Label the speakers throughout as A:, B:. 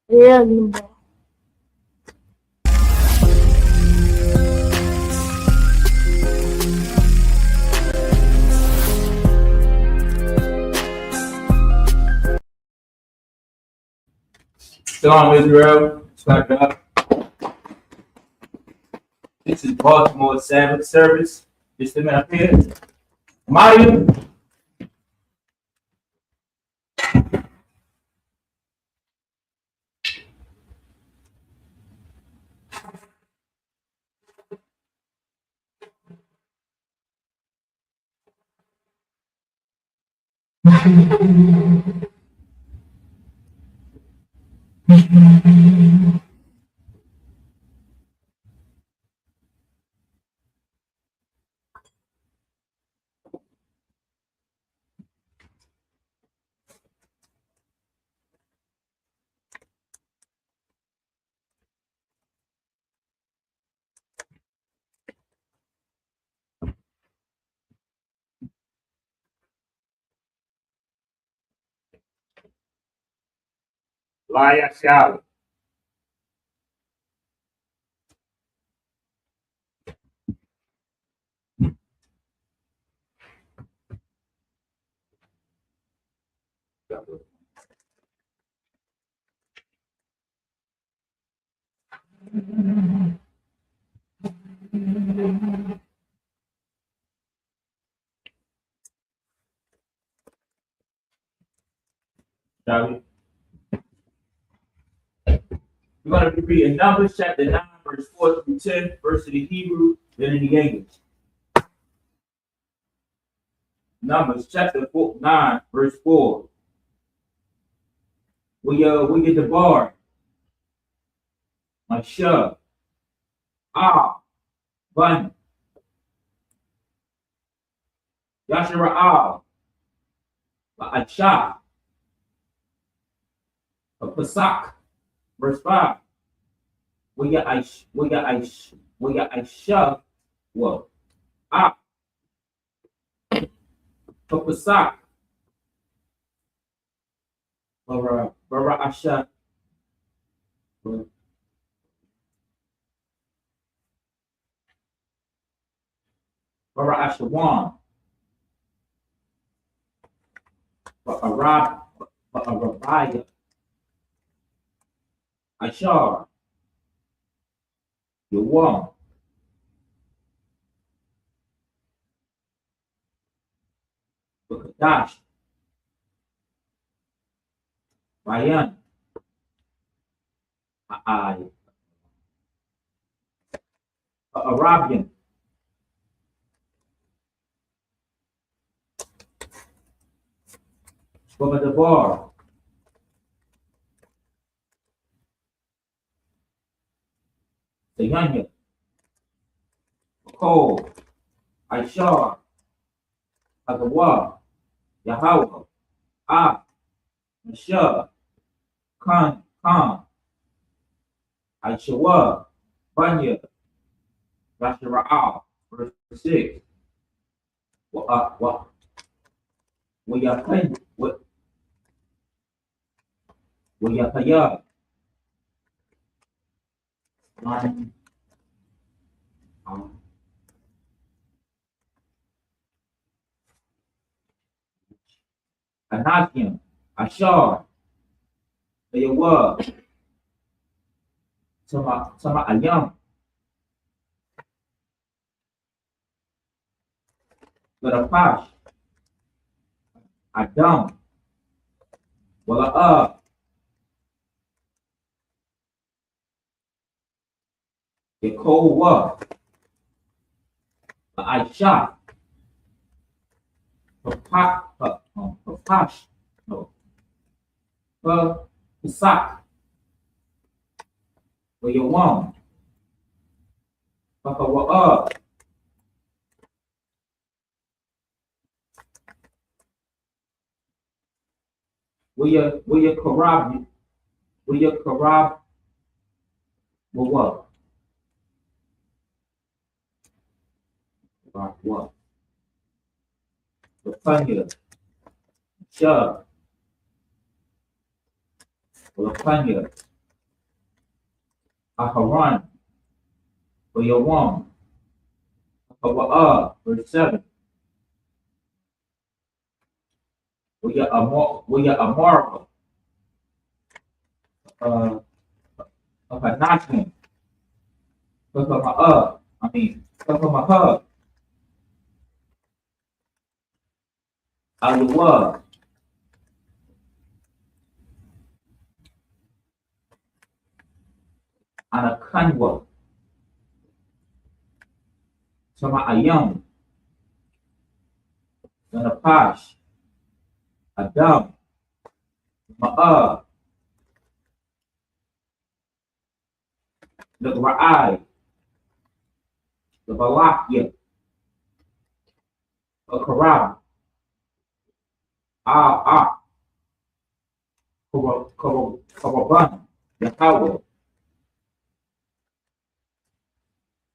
A: Real ba?
B: Shalom, Israel. Back up. This is Baltimore Sabbath service. Just a minute up here. Maya. Laya Shali. Shali. We're going to be reading Numbers chapter 9, verse 4 through 10, verse in the Hebrew, then in the English. Numbers chapter 9, verse 4. We get the bar. Asha. Bun. Yashara. Acha. Pasak. Verse 5. We got Aisha. Well, Pasak. Bara Asha. Bara Ashawan. Arabaya. Ashar. Yawam. Bakadash. Bayan. Arabian. Bogadabar. Sayanya. Cole. Aishar. Agawa. Yahweh. Mashah. Khan. Aishawa. Banya. Rashara'ah. Verse 6. Wayakaya. Anakim. Ashar. Ayawa. Sama Ayam. Garapash. Adam. Wala Yekowa. Aisha. Papash. No. Pasak. Wayawam. Pakawa. Waya Karab. Waya Karab. What? What? The Panya. Shah. The Panya. Aharon, Yawam, verse 7. Amara, Hanachim, Kakamaha, Aluwa, Anakanwa, Sama Ayam, Sanapash, Adam, Ma'a, the Ra'ai, the Balakya, the Karab, Karaban, Yahweh,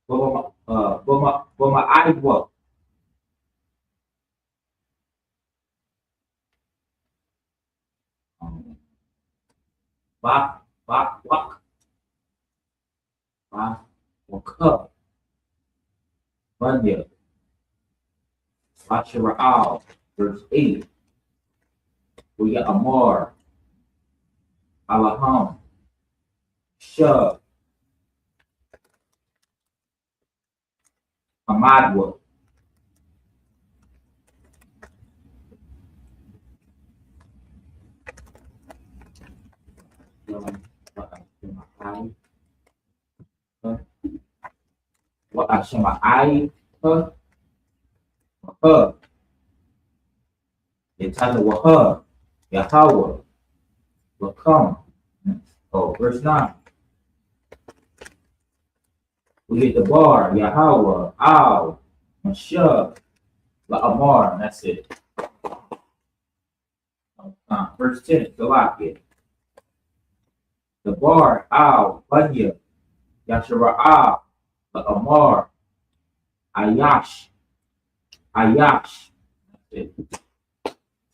B: Boma Iwa, Wak, Waka, Banya, Bachara'al, verse 8. Amar, Alaham, Shah, Amadwa, Shemai, her, entitled Waha, Yahweh, will come. Oh, verse 9. We get the bar, Yahweh, Al, Mashah, La'amar, and that's it. Verse 10, Galakit. The bar, Al, Banya, Yashara'ah, La'amar, Ayash. That's it.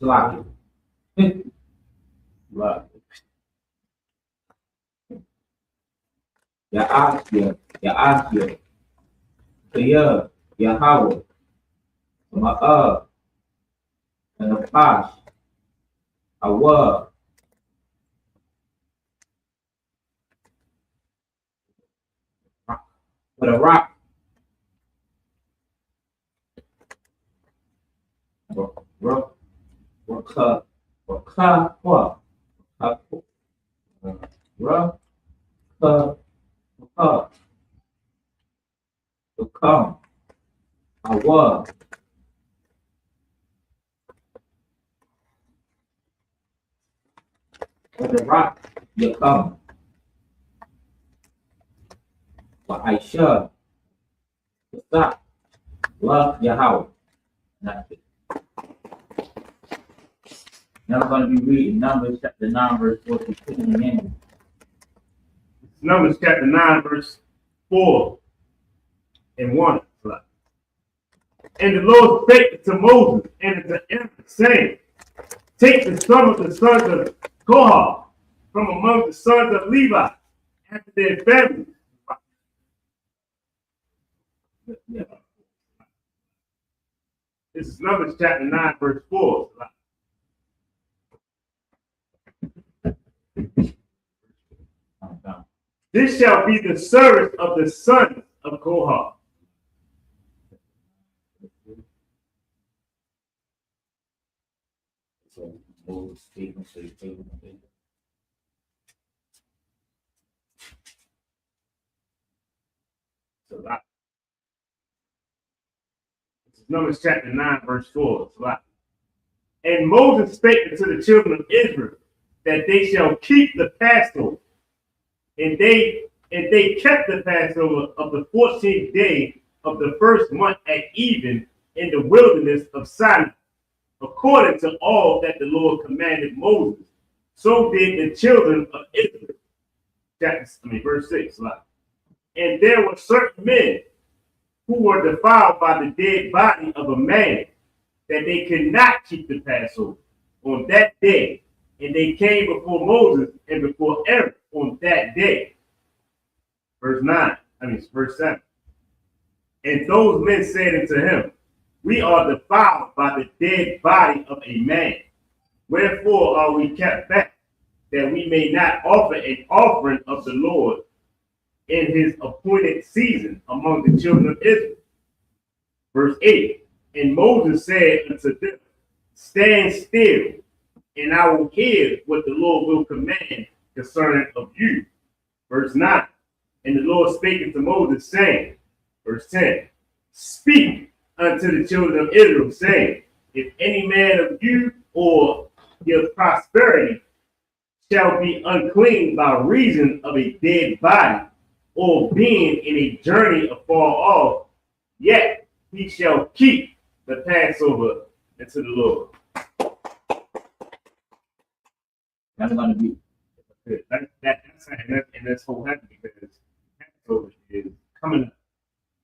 B: Galakit. Ya'asya, Kaya, Yahweh, Ma'ah, and the Pash, Awa, with a rock, come, Awa, with a rock, you come, wa Aisha, stop, love Yahweh. That's it. Now we're going to be reading Numbers chapter 9, verse 42 again.
A: Numbers chapter 9, verse 4 and 1. And the Lord spake to Moses and to Aaron, saying, take the sum of the sons of Kohath from among the sons of Levi after their families. This is Numbers chapter 9, verse 4. This shall be the service of the sons of Kohath. So that this is Numbers chapter 9, verse 4. And Moses spake unto the children of Israel that they shall keep the Passover. And they kept the Passover of the 14th day of the first month at even in the wilderness of Sinai, according to all that the Lord commanded Moses. So did the children of Israel. Verse 6. And there were certain men who were defiled by the dead body of a man, that they could not keep the Passover on that day. And they came before Moses and before Aaron on that day. Verse 7. And those men said unto him, we are defiled by the dead body of a man. Wherefore are we kept back, that we may not offer an offering of the Lord in his appointed season among the children of Israel? Verse 8. And Moses said unto them, stand still, and I will hear what the Lord will command concerning of you. Verse 9. And the Lord spake unto Moses, saying, verse 10, speak unto the children of Israel, saying, if any man of you or your prosperity shall be unclean by reason of a dead body, or being in a journey afar off, yet he shall keep the Passover unto the Lord.
B: That's going to be
A: That's so happy because Passover is coming up,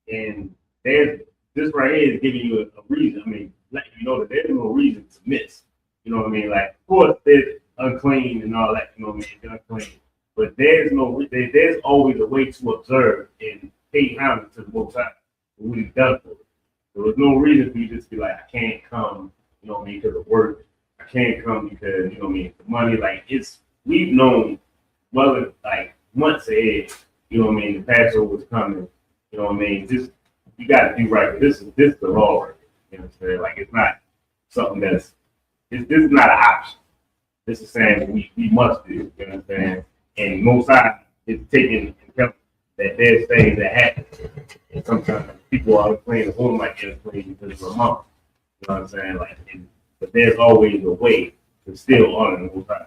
A: and there's this right here is giving you a reason. I mean, letting you know that there's no reason to miss. You know what I mean? Like, of course, there's unclean and all that. You know what I mean? It's unclean, but there's always a way to observe and pay homage to the Most High for what He's done for us. There was no reason for you to just be like, I can't come. You know what I mean? Because of work. I can't come because you know what I mean. The money, like we've known well, like months ahead. You know what I mean? The Passover was coming. You know what I mean? Just you got to do right. This is the law. Right? You know what I'm saying? Like it's not something this is not an option. This is saying we must do. You know what I'm saying? And most High is taking account that there's things that happen. And sometimes people are playing the home like they're playing because of a month. You know what I'm saying? Like, but there's always a way to still honor the Most High.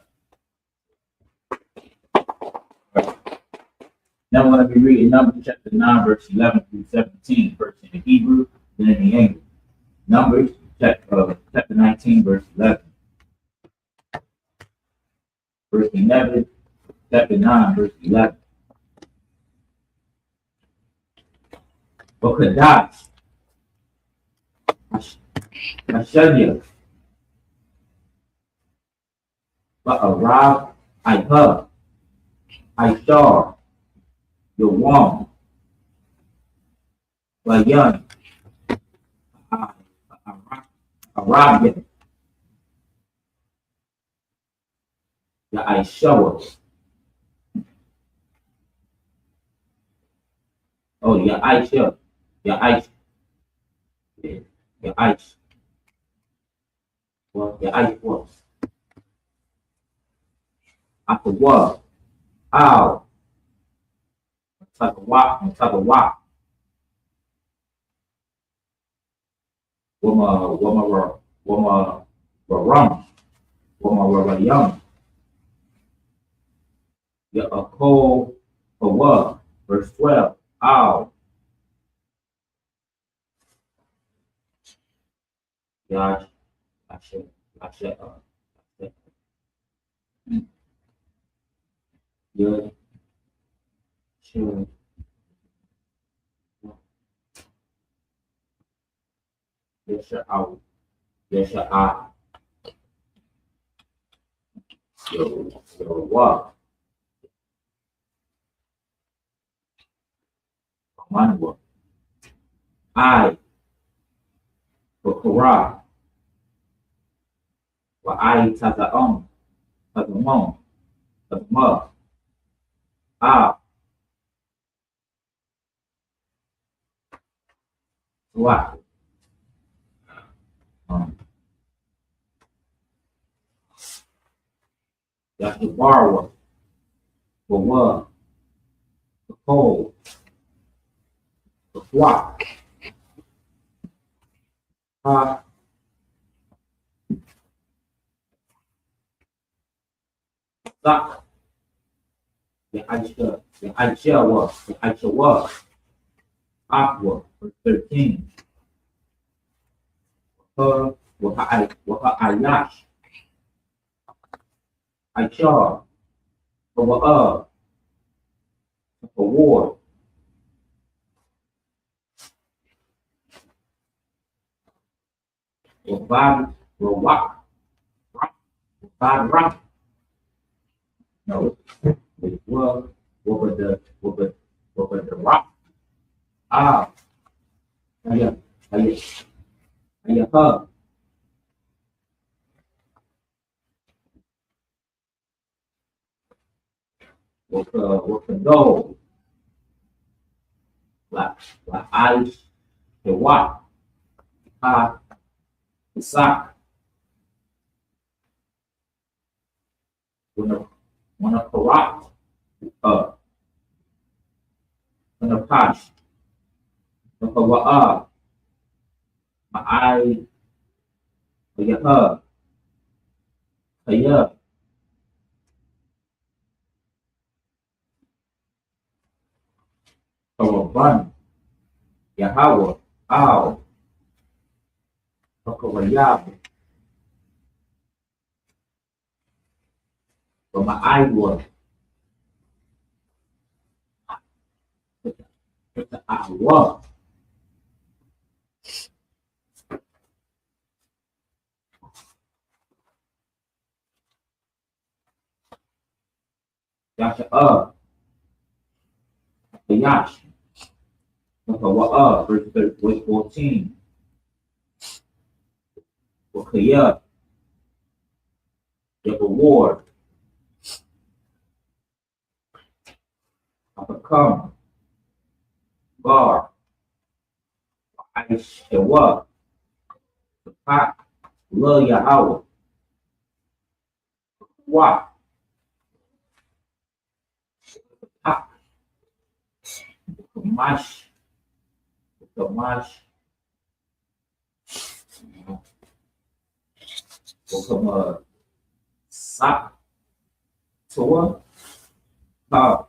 B: Now I'm going to be reading Numbers chapter 9, verse 11 through 17, first in the Hebrew, then in the English. Numbers chapter 19, verse 11. Verse 11, chapter 9, verse 11. Bakadash, Ashanya, Ba'arab, Iha, Ishar, Yawam, Bayan, Arabia, Yaishawa. Oh, Yaisha, Yaish, Yaish. Well, Yaish was. Akawa, Ow, Tagawa, Wama, Waram, Wama, Yaakov, Hawa, verse 12, Ow, Yash, Yud, Shun, Yesha'au, Yesha'ah, Yowa, Manwa, I, Bakara, Wa'ai Taza'on, Tazamon, Tazama, Ah, What? That's the borrower, the one, the cold, the flock, sock, the Aisha was, Aqua, verse 13, her, Ayash, Aishar, the war, Bob, Rock, Rock, no, it was, what Ah, ayah, ayah, ayah, her. With the goal, like ice, the what, ah, the sock, when a corrupt, uh, when a posh, when a my eye, ayah, her, ayah, a bun, Yahweh, ow, a yab, but my eye was, I was. Yasha the Yash, verse 14, Wakaya, the reward, I become, Bar, I Shewa, the Pak, Lil Yahweh, Wa, Pak, Mash, the Mash, Wakama, Sak, Toa, Pa,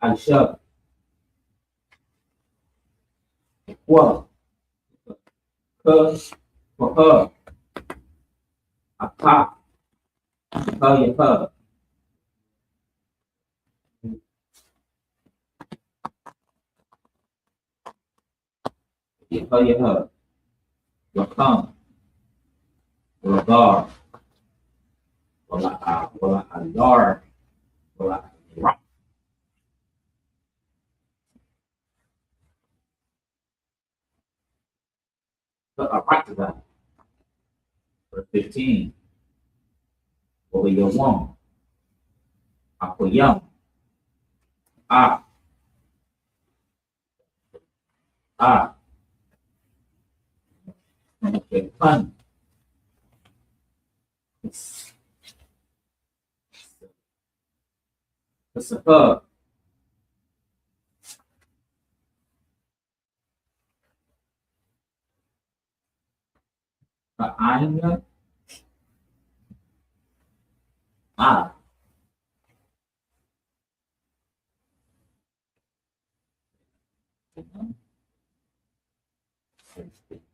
B: Aisha, Wa, Her, for her, a pop, her, her, Rakam, Radar, Wala Adar, Wala Rock, a right to that. Verse 15, Wala Yawam, Akoyam, Ah, Ah, Fun, it's a her, Anya, Ah,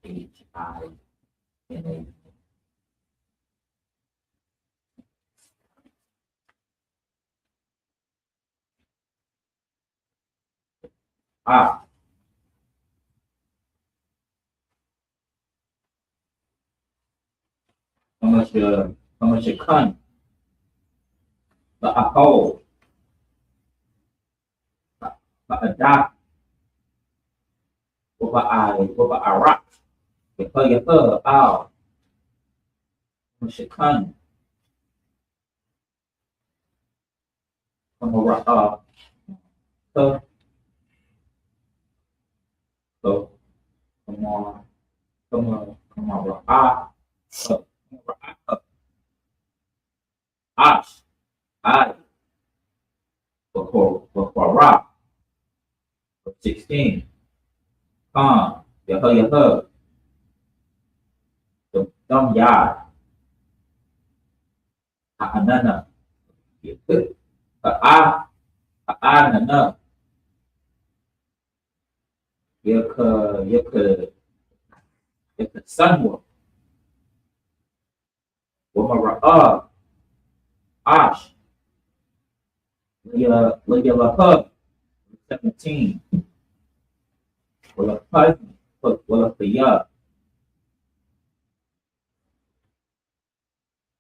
B: H-I-N-A, Ah, how much you con, the Aho, the Adak, what about Iraq, the her, Ow, how much you con, come on, so, so, come on, Ash, I, for Rock, 16, Khan, Yaha, the Dom Yard, Anana, Nana, Yaka Sunwork, Wamara, Ash, Laha, 17, Wala Pud, Wala Paya,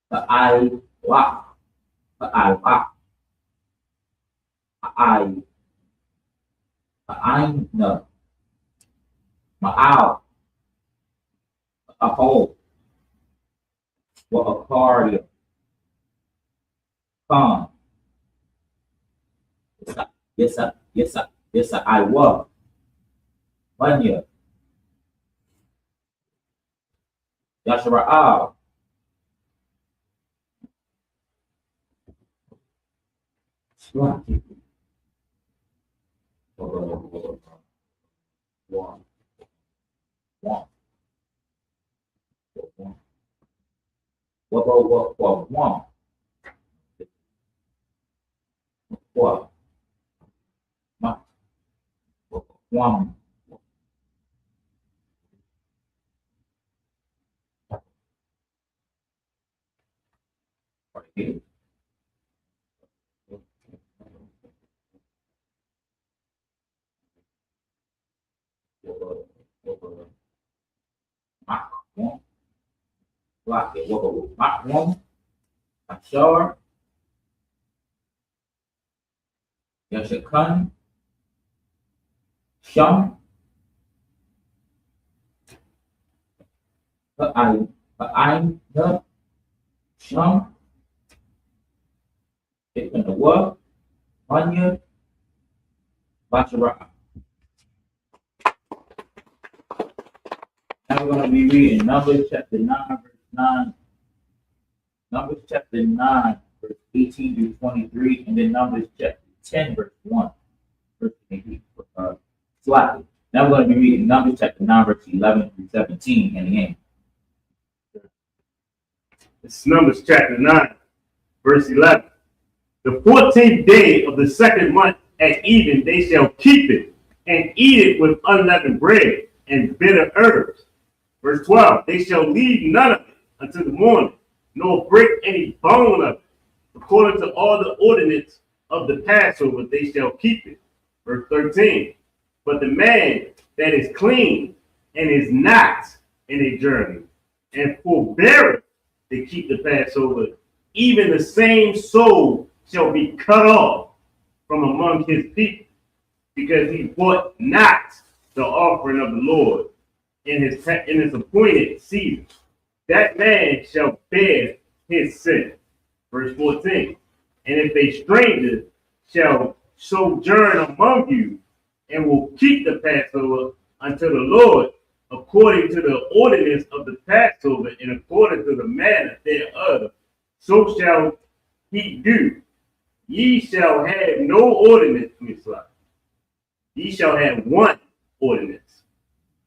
B: the I, Wa, the I, Wa, I, no, Ma'al, a hole, what a cardio, calm, yes, I was, Manya, Yashara'al, Swati, one, one, what, one, right here. Mark one, block it, Mark one, Ashar, Yashakan, Sham, the Sham, it's in the work, Anya, Bachara. Now we're going to be reading Numbers chapter 9, verse 9. Numbers chapter 9, verse 18 through 23, and then Numbers chapter 10, verse 1. Verse 18, slightly. Now we're going to be reading Numbers chapter 9, verse 11 through 17 in the end.
A: It's Numbers chapter 9, verse 11. The 14th day of the second month at even they shall keep it, and eat it with unleavened bread and bitter herbs. Verse 12, they shall leave none of it until the morning, nor break any bone of it. According to all the ordinance of the Passover, they shall keep it. Verse 13, but the man that is clean and is not in a journey, and forbeareth to keep the Passover, even the same soul shall be cut off from among his people, because he brought not the offering of the Lord in his appointed season. That man shall bear his sin. Verse 14. And if a stranger shall sojourn among you, and will keep the Passover unto the Lord, according to the ordinance of the Passover, and according to the manner thereof, so shall he do. Ye shall have no ordinance, ye shall have one ordinance,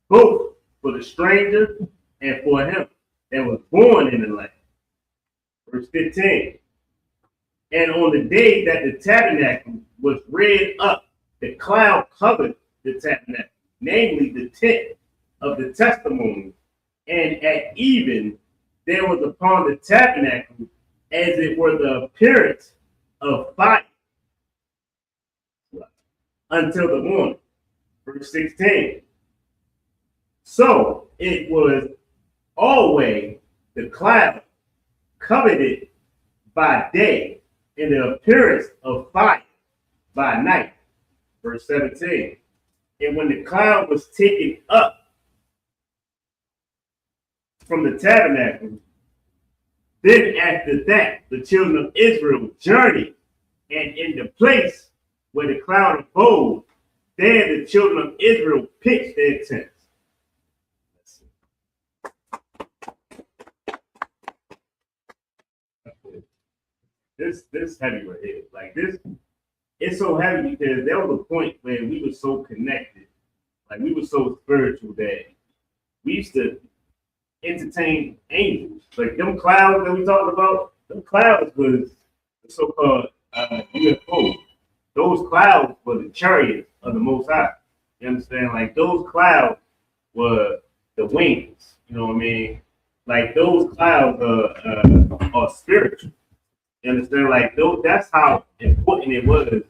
A: both for the stranger and for him that was born in the land. Verse 15. And on the day that the tabernacle was reared up, the cloud covered the tabernacle, namely the tent of the testimony. And at even there was upon the tabernacle, as it were the appearance of fire until the morning. Verse 16. So it was always the cloud covered it by day, and the appearance of fire by night. Verse 17. And when the cloud was taken up from the tabernacle, then after that the children of Israel journeyed, and in the place where the cloud abode, there the children of Israel pitched their tents. This heavy right here. Like this, it's so heavy because there was a point where we were so connected, like we were so spiritual that we used to entertain angels. Like them clouds that we talked about, them clouds was the so-called UFO. Those clouds were the chariots of the Most High. You understand? Like those clouds were the wings. You know what I mean? Like those clouds are spiritual. You understand? Like that's how important it was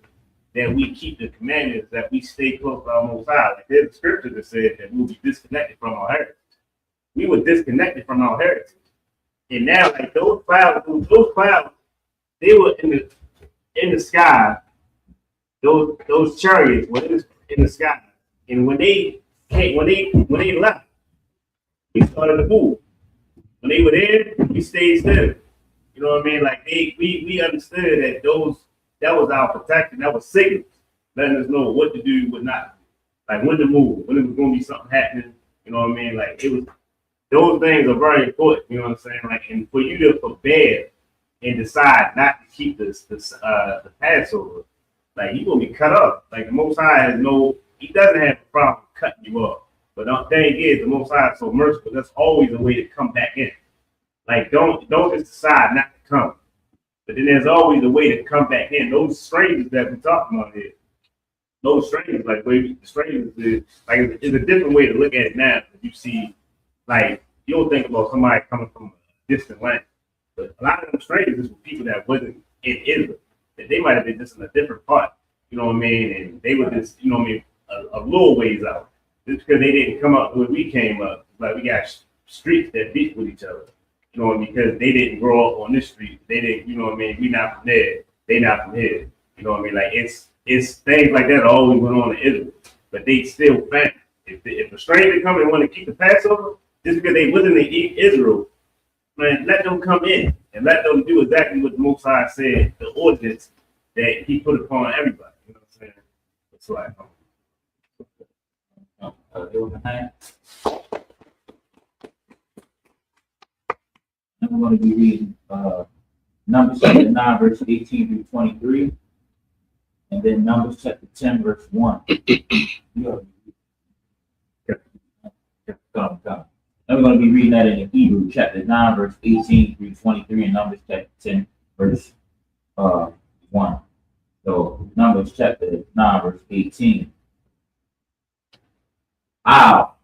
A: that we keep the commandments, that we stay close to our Most High. Like there's a scripture that said that we'll be disconnected from our heritage. We were disconnected from our heritage, and now like those clouds, they were in the sky. Those chariots were in the sky, and when they when they left, we started to move. When they were there, we stayed still. You know what I mean? Like we understood that that was our protection. That was signals, letting us know what to do, what not. Like when to move, when it was going to be something happening. You know what I mean? Like it was. Those things are very important. You know what I'm saying? Like, and for you to prepare and decide not to keep the Passover, like you're gonna be cut off. Like the Most High has he doesn't have a problem cutting you off. But the thing is, the Most High is so merciful. There's always a way to come back in. Like don't just decide not to come. But then there's always a way to come back in. Those strangers that we talking about here, those strangers, like strangers, it's a different way to look at it now. You see, like you don't think about somebody coming from a distant land, but a lot of them strangers were people that wasn't in Israel. That they might have been just in a different part. You know what I mean? And they were just, you know what I mean, a little ways out. Just because they didn't come up when we came up, like we got streets that beat with each other. You know what I mean? Because they didn't grow up on this street. They didn't, you know what I mean? We not from there. They not from here. You know what I mean? Like it's things like that always went on in Israel, but they still family. If a stranger come and want to keep the Passover, just because they wasn't in Israel, man, let them come in and let them do exactly what the Most High said, the ordinance that He put upon everybody. You know what I'm saying? That's why.
B: I'm going to be reading Numbers chapter 9, verse 18 through 23, and then Numbers chapter 10, verse 1. Come. I'm going to be reading that in the Hebrew, chapter 9, verse 18 through 23, and Numbers chapter 10, verse 1. So, Numbers chapter 9, verse 18. Al,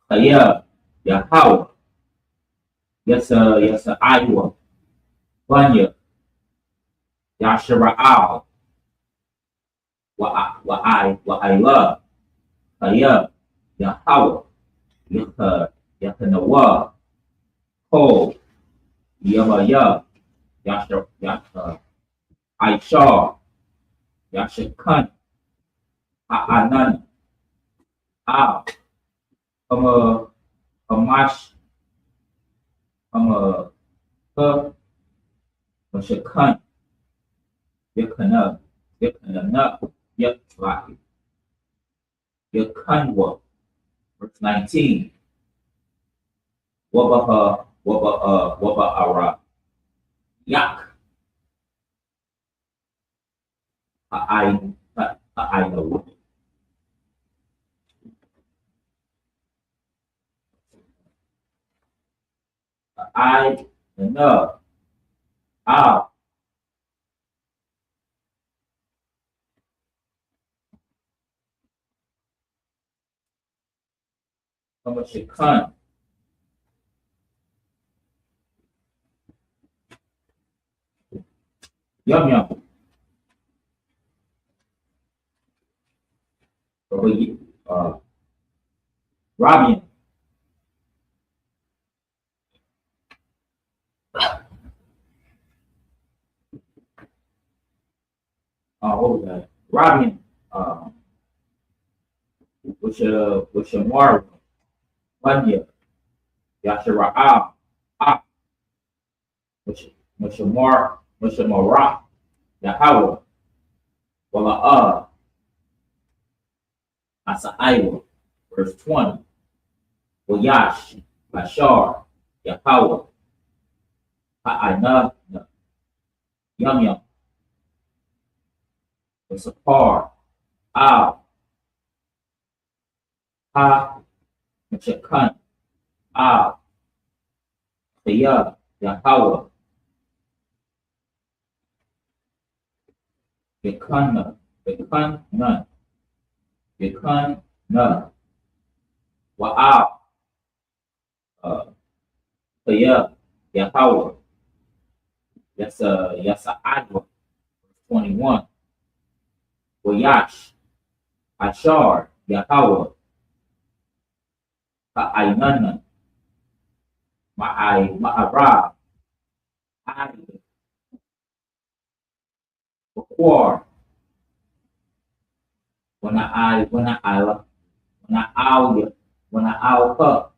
B: Chaya, Yahweh, Yasa, Iowa, Banya, Yashara'al, Wa'ila, Chaya, Yahweh, Yakanawa, Ko, Yamaya, Aishar, Yashakan, Ha'anan, Al, Hamash, Mashakan, Yakana, Yaklaki, Yakanwa, verse 19. Waba'ara, Yak, Ha'aino. I enough. Out. How much it can? Yum. Robin. What was that? Robin. Which Mario. Vanya. Yashara. Which Mara. Yahweh. Wala Asa Iowa. Verse 20. Wayash. Ashar. Yahweh. Ha'ana. Yum. Sapar. Al. Ha. Machakan. Al. Chaya. Yahweh. Yakana. Wa'al. Chaya. Yahweh. Yasa Adwa. 21. Wayash. Ashar. Yahweh. Ha'ainana. Ma'ara. Ai. Bakwar. Wana'al. wana alha,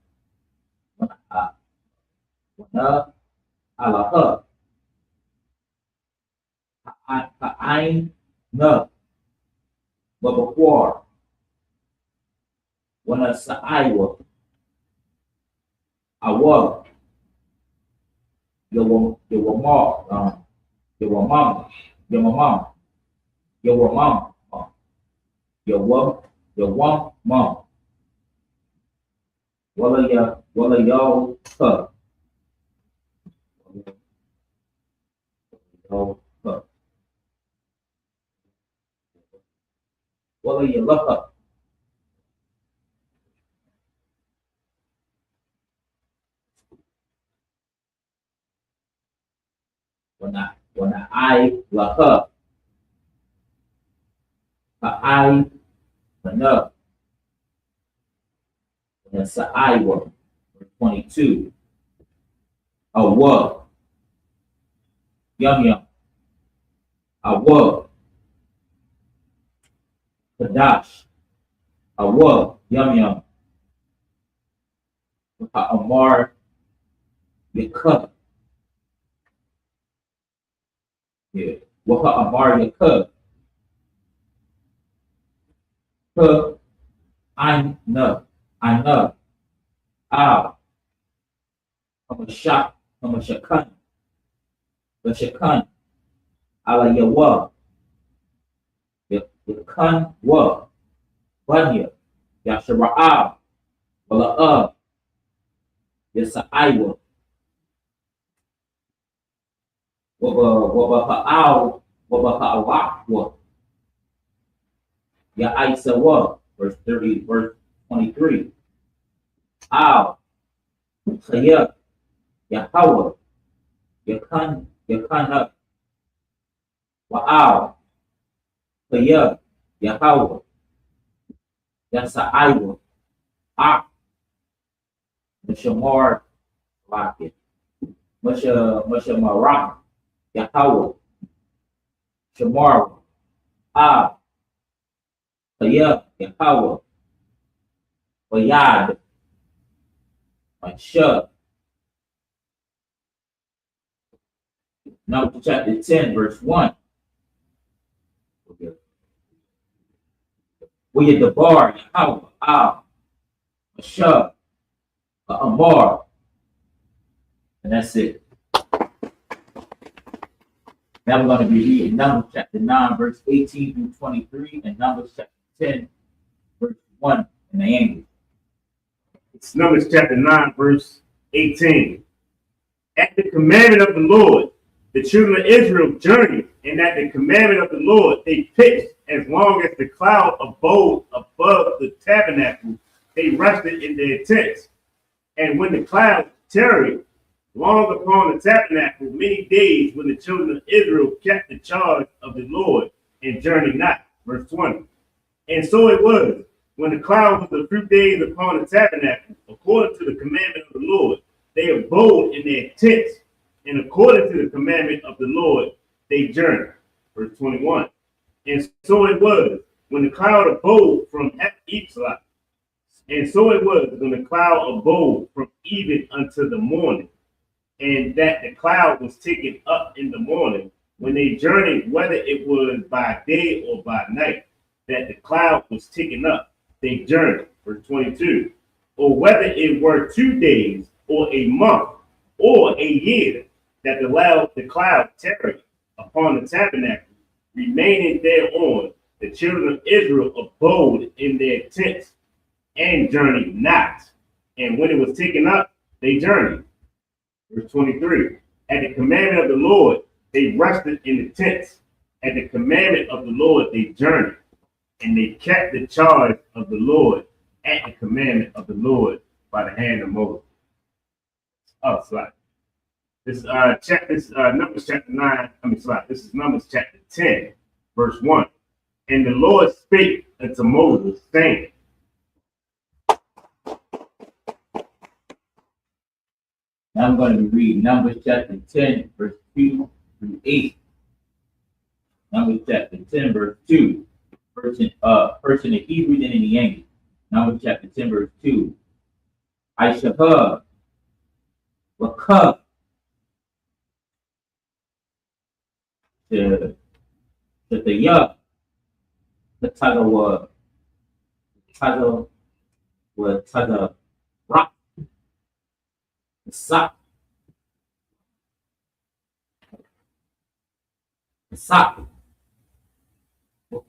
B: wana alaha, ha'ain na, wabakwar, wana sa'aiwa, awa, yawamam, yawamam, yawamam, wala yaw ha, wala yalaha, wana I laha, ha'ai na, wana sa'aiwa, 22. Awa, yum, awa, kadash, awa, yum, amar, yakub, yeah, waka amar yakub, ka, I know, aw, shakan, ala yawa, yakan wa, banya, yashara'ab, wala yasa'aiwa, waba ha'awakwa, ya aisawa, verse 23. Aw, chaya, yahawa, yakana, wa'aw, chaya, yahawa, yasa'aiwa, Mashamar, Rocket, Mashamarah, Yahweh, Shamar, Kayab, Yahweh, Bayad, Mashah. Numbers chapter 10, verse 1. We the bar, Yahweh, Mashah, Amar, and that's it. Now we're going to be reading Numbers chapter 9, verse 18 through 23, and Numbers chapter 10, verse 1 in the English.
A: It's Numbers chapter 9, verse 18. At the commandment of the Lord, the children of Israel journeyed, and at the commandment of the Lord, they pitched as long as the cloud abode above the tabernacle. They rested in their tents. And when the cloud tarried long upon the tabernacle many days, when the children of Israel kept the charge of the Lord and journeyed not. Verse 20. And so it was, when the cloud was a few days upon the tabernacle, according to the commandment of the Lord, they abode in their tents, and according to the commandment of the Lord, they journeyed. Verse 21. And so it was, when the cloud abode from Ephesus, and so it was, when the cloud abode from even unto the morning, and that the cloud was taken up in the morning, when they journeyed, whether it was by day or by night, that the cloud was taken up, they journeyed. Verse 22. Or whether it were 2 days, or a month, or a year, that the cloud tarried upon the tabernacle, remaining thereon, the children of Israel abode in their tents, and journeyed not. And when it was taken up, they journeyed. Verse 23. At the commandment of the Lord, they rested in the tents. At the commandment of the Lord, they journeyed. And they kept the charge of the Lord at the commandment of the Lord by the hand of Moses. Oh, slide. This Numbers chapter 9. This is Numbers chapter 10, verse 1. And the Lord spake unto Moses, saying,
B: Now I'm going to be reading Numbers chapter 10, verse 2 through 8. Numbers chapter 10, verse 2. First in the Hebrew, then in the English. Numbers chapter 10, verse 2. I shall her, Waka, the ya, the title was title rock, the sock, the sock,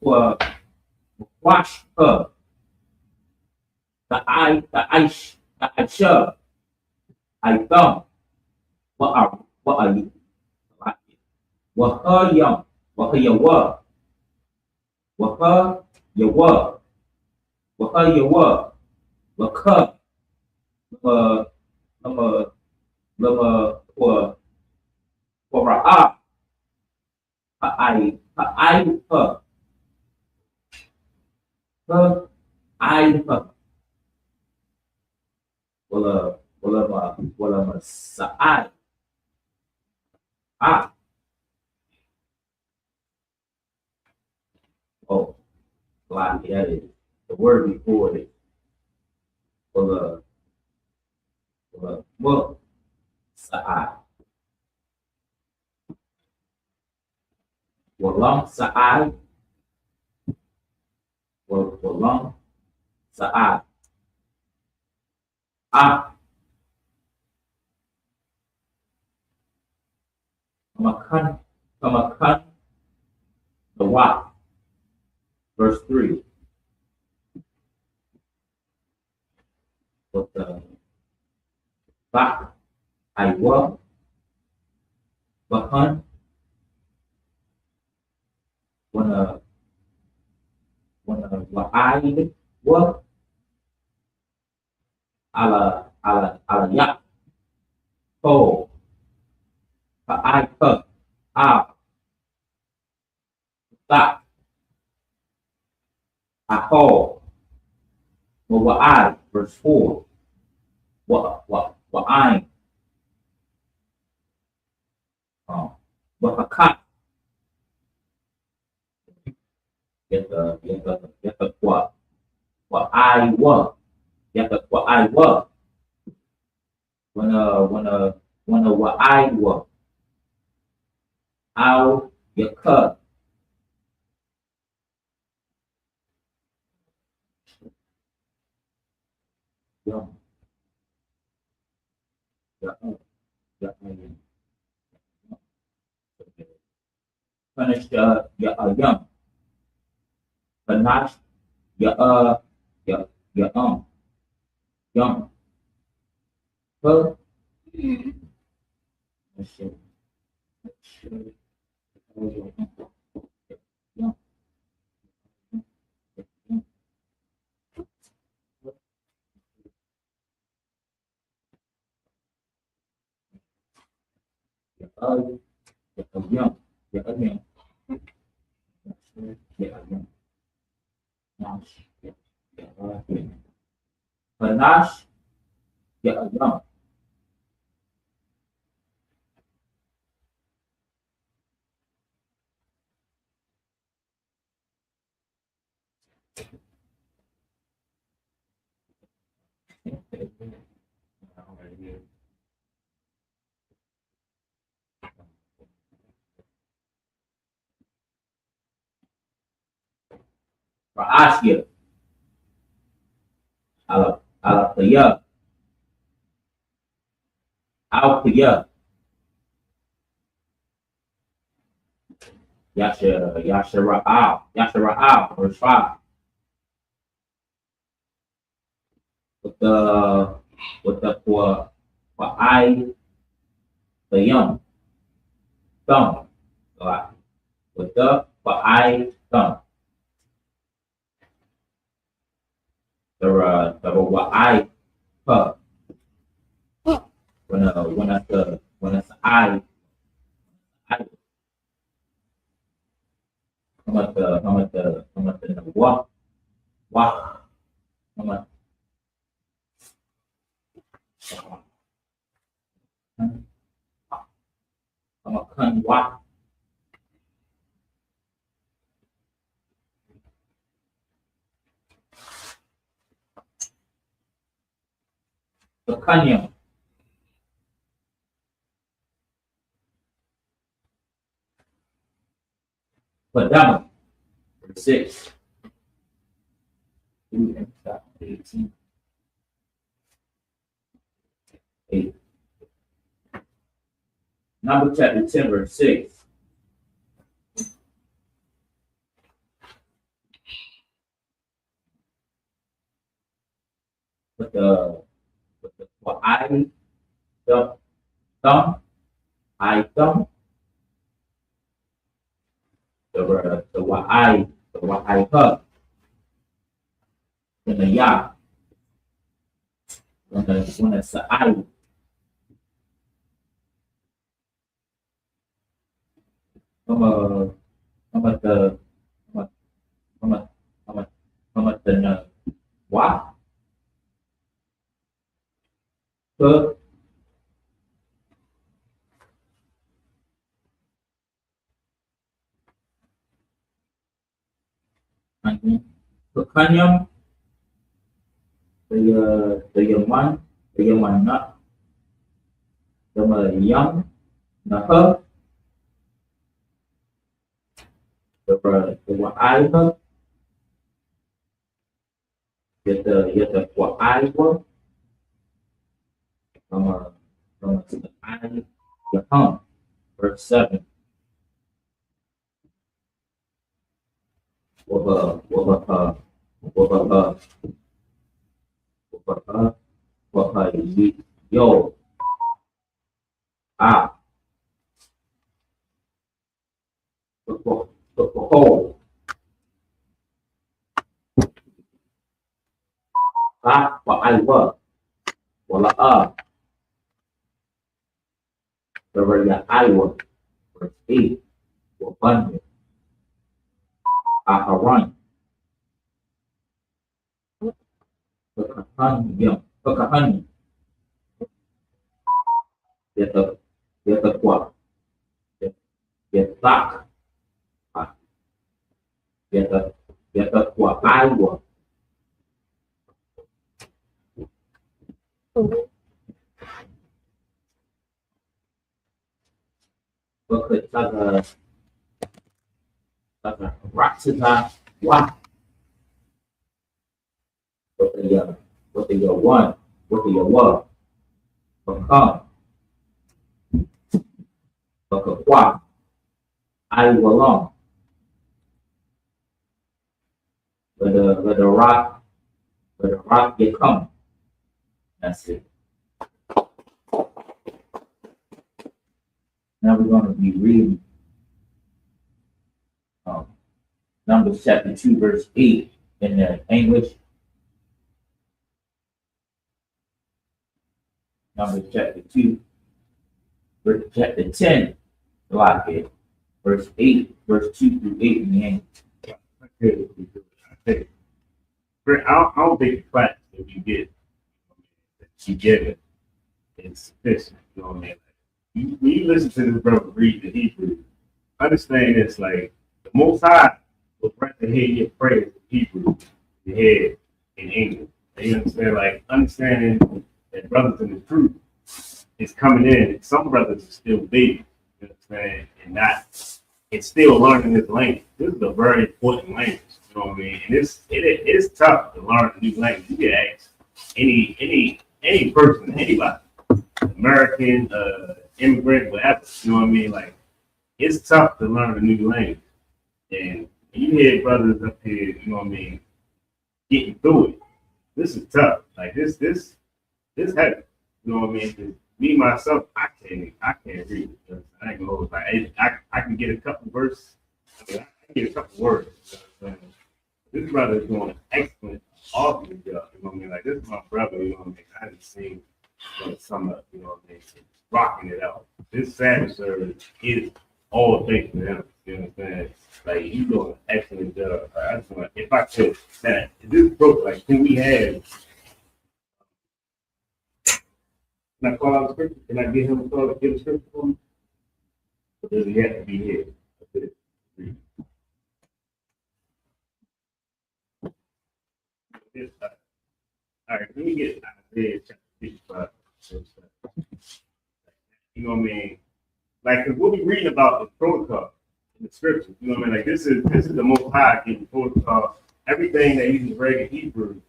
B: wa- wash her, the Aisha, I thumb, what are you? Waka yum, waka yawa, waka yawa, waka yawa, waka, lama, lama, lama, wa ra'a, her, her, her, wala ma sa'ai, ah, oh, like that is the word before it, wala, sa'ai, walang sa'ai, walang sa'ai, ah, kamakan, the what, verse 3, what the back, I wa, bahan, wa I wa, ala yak, po, ka, ah, ta, aho, wa I, verse 4, wa I, wa kat, get the what I was, what I was, when what I was, I'll your cut, yum, punish young, panache, your, young, her, young, young, panache, young. Raashia, Alapaya, Alpaya, Yashara'al, verse 5. With the for I, the young, thumb, right? With the for I, thumb. The what I, her. When it's I come at the what, come at, come at, come what, Iconium. Padama. Verse 6. 18. 8. Numbers chapter 10, verse 6. What I thumb, I thumb, the what I hug, and the ya, when it's I, from a the from a from a the what hug, Pecunium, the yaman nut, the young, the hug, the what I hug, get the what I work, from a the I, the hum, verse 7. Wabah, wabah, wabah, wabah, yo, ah, behold, ah, what I was, wala the I was, verse 8, wabanya, aharan, pekahan, yata, yata kwa, yatak, yata kwa I was, pekataga, raksasa, wa, what the one, what the was, become, bekakwa, I belong, let the rock become. That's it. Now we're going to be reading Numbers chapter 2, verse 8 in the English. Numbers chapter 2, verse chapter 10, Blockhead. Verse 8, verse 2 through 8 in the English.
A: I don't think the class that you get it is sufficient. You know what I mean? Like, when you listen to this brother read the Hebrew, understand it's like the Most High will rather hear your prayers in Hebrew than hear in English. You understand? Like understanding that brothers in the truth is coming in. Some brothers are still babies. You understand? And still learning this language. This is a very important language. You know what I mean? And it is tough to learn a new language. You can ask any person, anybody, American, immigrant, whatever. You know what I mean? Like it's tough to learn a new language. And you hear brothers up here, you know what I mean, getting through it. This is tough. Like this heavy. You know what I mean? 'Cause me myself, I can't read it. I ain't gonna hold it. Like I can get a couple verses. I mean, I can get a couple words. You know what I'm saying? This brother is doing an excellent, awesome job. You know what I mean? Like this is my brother. You know what I mean? I just seen some of, you know what I mean, rocking it out. This Sabbath service is all thanks to him. You know what I'm saying? Like he's doing an excellent job. I just want, if I could, that this book, like, can we have? Can I call out the scripture? Can I get him to call it, get a scripture for him? Or does he have to be here? All right, let me get Isaiah chapter 55. You know what I mean? Like, 'cause what we reading about the protocol in the scriptures. You know what I mean? Like, this is the Most High giving protocol. Everything that he's read in Hebrew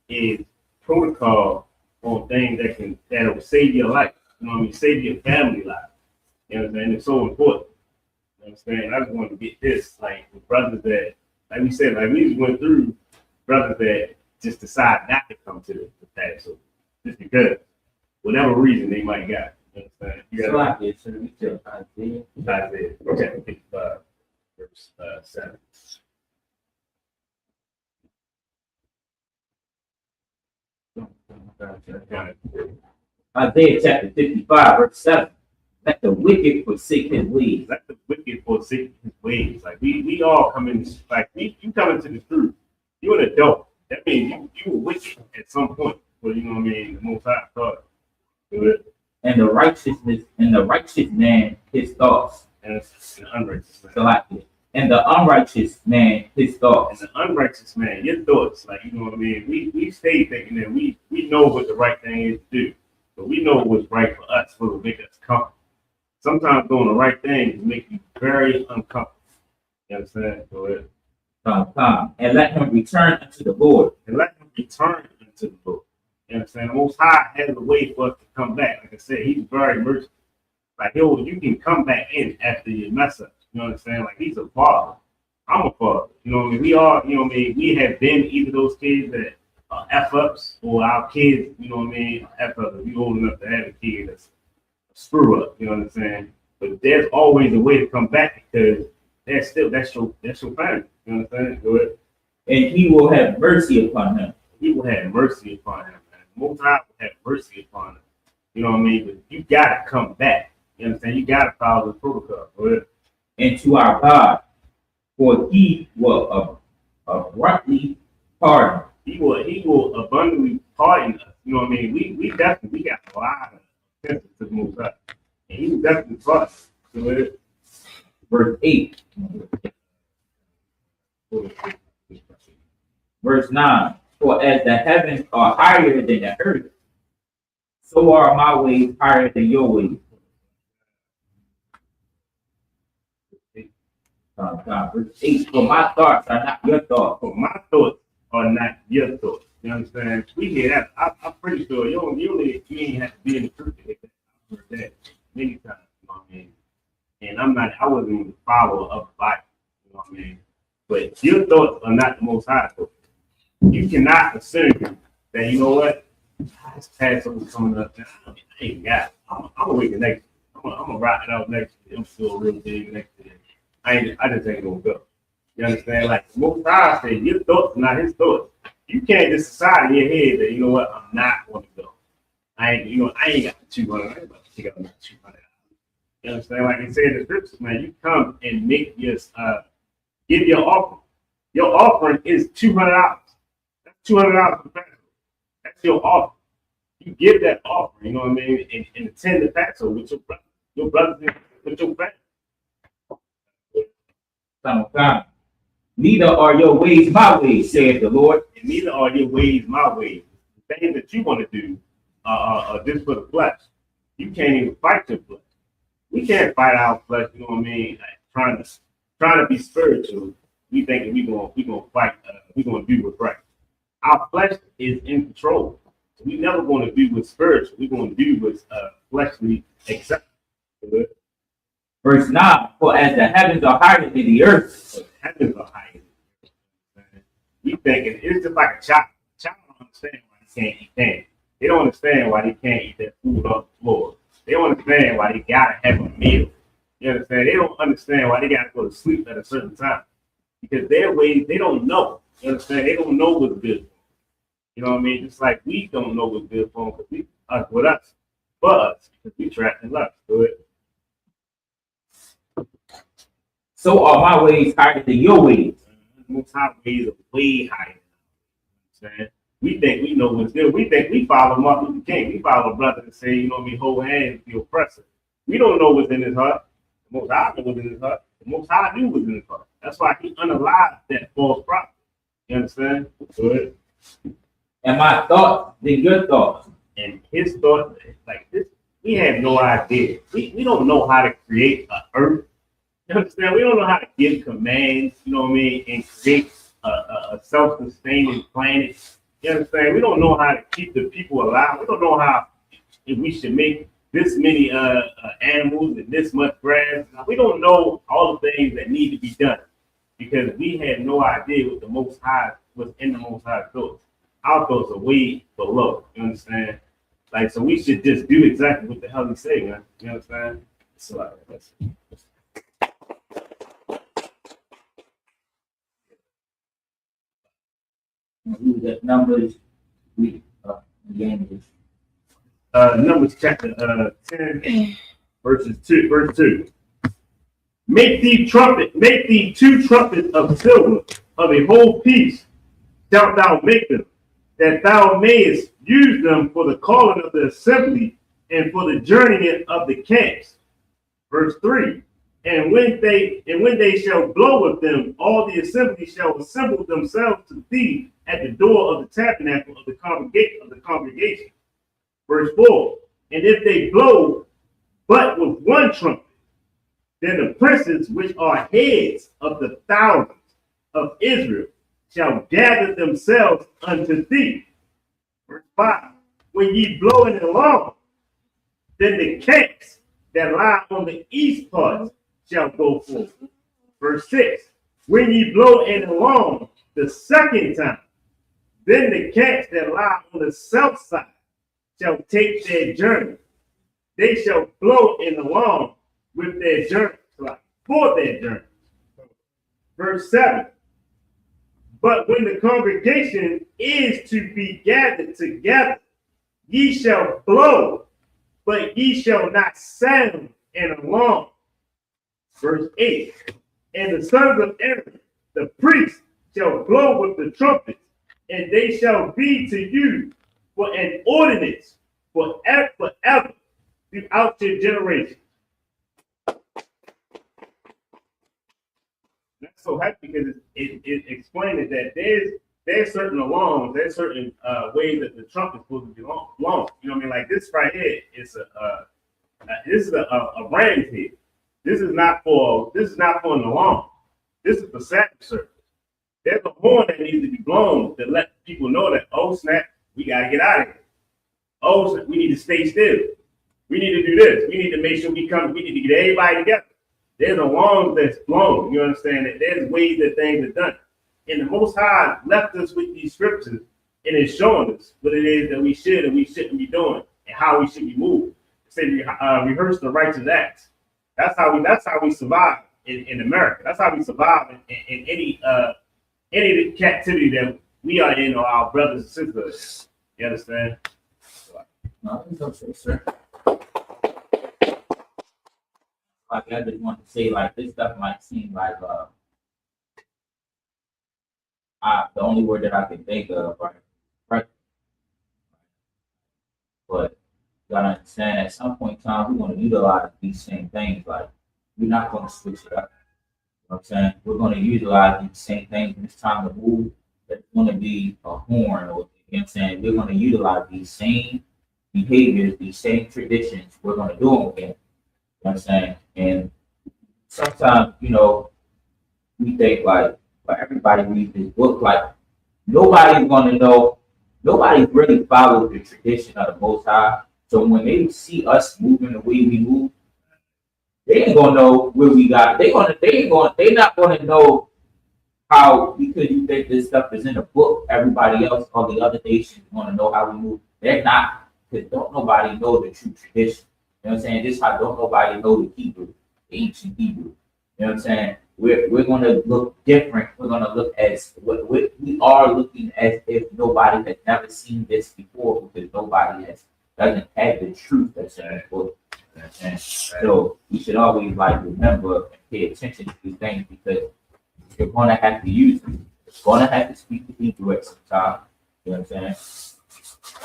A: is protocol on things that'll save your life. You know what I mean? Save your family life. You know what I'm saying? It's so important. You know what I'm saying? I just wanted to get this, like, with brothers that, like we said, like, we just went through brothers that just decide not to come to the Passover just because, whatever reason they might got. You know what I'm saying? You
B: So I did. So we still Isaiah.
A: Isaiah. Okay, 55, verse 7.
B: Isaiah chapter 55, verse 7. Let the wicked forsake his ways.
A: Let the wicked forsake his ways. Like, we all come in, like, you come into the truth. You're an adult. That means you were wicked at some point. But you know what I mean? The Most High thought. Good.
B: And the righteous man his thoughts.
A: And the unrighteous man.
B: So like it. And the unrighteous man his thoughts.
A: And the unrighteous man, your thoughts. Like, you know what I mean? We stay thinking that we know what the right thing is to do. But we know what's right for us, what will make us comfortable. Sometimes doing the right thing can make you very uncomfortable. You understand? Go ahead.
B: And let him return unto the Lord.
A: And let him return unto the Lord. You understand? The Most High has a way for us to come back. Like I said, he's very merciful. Like, you can come back in after you mess up. You know what I'm saying? Like, he's a father. I'm a father. You know what I mean? We are, you know what I mean? We have been either those kids that are F-ups or our kids, you know what I mean, F-ups. If you're old enough to have a kid that's a screw up, you know what I'm saying? But there's always a way to come back because that's your family. You know what I'm saying? Go ahead.
B: And he will have mercy upon him.
A: He will have mercy upon him, man. Most High will have mercy upon him. You know what I mean? But you gotta come back. You understand? You gotta follow the protocol. Go ahead.
B: And to our God, for he will abruptly pardon.
A: He will abundantly pardon us. You know what I mean? We definitely got a lot of offenses to the Most High. And he will definitely pardon us. Go ahead.
B: Verse 8. Verse 9. For as the heavens are higher than the earth, so are my ways higher than your ways. Verse 8. For my thoughts are not your thoughts.
A: For my thoughts are not your thoughts. You understand? We hear that. I'm pretty sure you ain't have to be in the truth to hear that. I've heard that many times. You know what I mean? And I wasn't even a follower of the Bible. You know what I mean? But your thoughts are not the Most High thoughts. You cannot assume that, you know what, this Passover coming up. I ain't got it. I'm gonna wait the next year. I'm gonna rock it out next year. I'm still real big next year. I just ain't gonna go. You understand? Like, the Most High said, your thoughts are not his thoughts. You can't just decide in your head that, you know what, I'm not gonna go. I ain't got the 200. I ain't about to take out my 200. You understand? Like I said in the scriptures, man, you come and make your give your offering. Your offering is $200. That's $200 for Passover. That's your offering. You give that offering, you know what I mean, and attend the Passover with your brothers and with your family.
B: Neither are your ways my ways, saith the Lord.
A: And neither are your ways my ways. The things that you want to do are just for the flesh. You can't even fight your flesh. We can't fight our flesh, you know what I mean? Like, trying to be spiritual. We think we're gonna fight. We're gonna do what's right. Our flesh is in control. So we never going to do what's spiritual. We're going to do what's fleshly acceptable.
B: Verse 9. For as the heavens are higher than the earth,
A: so the heavens are higher. We thinking it's just like a child. A child don't understand why he can't eat candy. They don't understand why they can't eat that food off the floor. They don't understand why they gotta have a meal. You understand? They don't understand why they gotta go to sleep at a certain time. Because their ways, they don't know. You understand? They don't know what's good. You know what I mean? Just like we don't know what's good for them, because for us, because we trapped in lust. Do it.
B: So are my ways higher than your ways.
A: Most High ways are way higher. You know what I'm saying? We think we know what's good. We think we follow Martin Luther King. We follow a brother and say, you know what I mean, hold hands with the oppressor. We don't know what's in his heart. The Most High knows what's in his heart. The Most High knew what's in his heart. That's why he unalived that false prophet. You understand? Good.
B: And my thoughts than your thoughts,
A: and his thought, like this, we have no idea. We don't know how to create an earth. You understand? We don't know how to give commands, you know what I mean, and create a self-sustaining planet. You understand? We don't know how to keep the people alive. We don't know how if we should make this many animals and this much grass. We don't know all the things that need to be done because we have no idea what the Most High, what's in the Most High thoughts. Our thoughts are way below. You understand? Like, so we should just do exactly what the hell he say, man. You understand? So that's
B: Who's that Numbers? We again.
A: Numbers chapter 10, verse 2. Make thee two trumpets of silver of a whole piece, shalt thou make them, that thou mayest use them for the calling of the assembly and for the journeying of the camps. Verse 3. And when they shall blow with them, all the assembly shall assemble themselves to thee at the door of the tabernacle of the congregation. Verse 4. And if they blow but with one trumpet, then the princes which are heads of the thousands of Israel shall gather themselves unto thee. Verse 5. When ye blow in the alarm, then the camps that lie on the east part shall go forth. Verse 6. When ye blow an alarm the second time, then the camps that lie on the south side shall take their journey. They shall blow an alarm with their journey, like for their journey. Verse 7. But when the congregation is to be gathered together, ye shall blow, but ye shall not sound an alarm. Verse 8. And the sons of Aaron, the priests, shall blow with the trumpets, and they shall be to you for an ordinance forever throughout your generation. That's so happy because it explained that there's certain alarms, there's certain ways that the trumpet is supposed to be blown. You know what I mean? Like this right here is this is a ram's head. This is not for an alarm. This is for Sabbath service. There's a horn that needs to be blown to let people know that, oh snap, we gotta get out of here. Oh, we need to stay still. We need to do this. We need to make sure we need to get everybody together. There's alarms that's blown. You understand that there's ways that things are done. And the Most High left us with these scriptures and it's showing us what it is that we should and we shouldn't be doing and how we should be moved. Say rehearse the righteous acts. That's how we survive in America. That's how we survive in any captivity that we are in or our brothers and sisters. You understand?
B: No, it's okay, sir. Like I just want to say, like this stuff might seem like the only word that I can think of, right? But you gotta understand, at some point in time, we're gonna utilize these same things. Like we're not gonna switch it up. You know what I'm saying? We're gonna utilize these same things when it's time to move. There's gonna be a horn, or you know what I'm saying? We're gonna utilize these same behaviors, these same traditions. We're gonna do them again. You know what I'm saying? And sometimes, you know, we think like, but everybody reads this book, like nobody's gonna know, nobody really follows the tradition of the Most High. So when they see us moving the way we move, they ain't gonna know where we got. They're not gonna know how, because you think this stuff is in a book. Everybody else, all the other nations, want to know how we move. They're not, because don't nobody know the true tradition. You know what I'm saying? This how don't nobody know the Hebrew, the ancient Hebrew. You know what I'm saying? We're gonna look different. We're gonna look as we are looking as if nobody has never seen this before, because nobody doesn't have the truth that's in this book. You know what I'm saying? So we should always like remember and pay attention to these things, because you're gonna have to use them. You're gonna have to speak the Hebrew at some time. You know what I'm saying?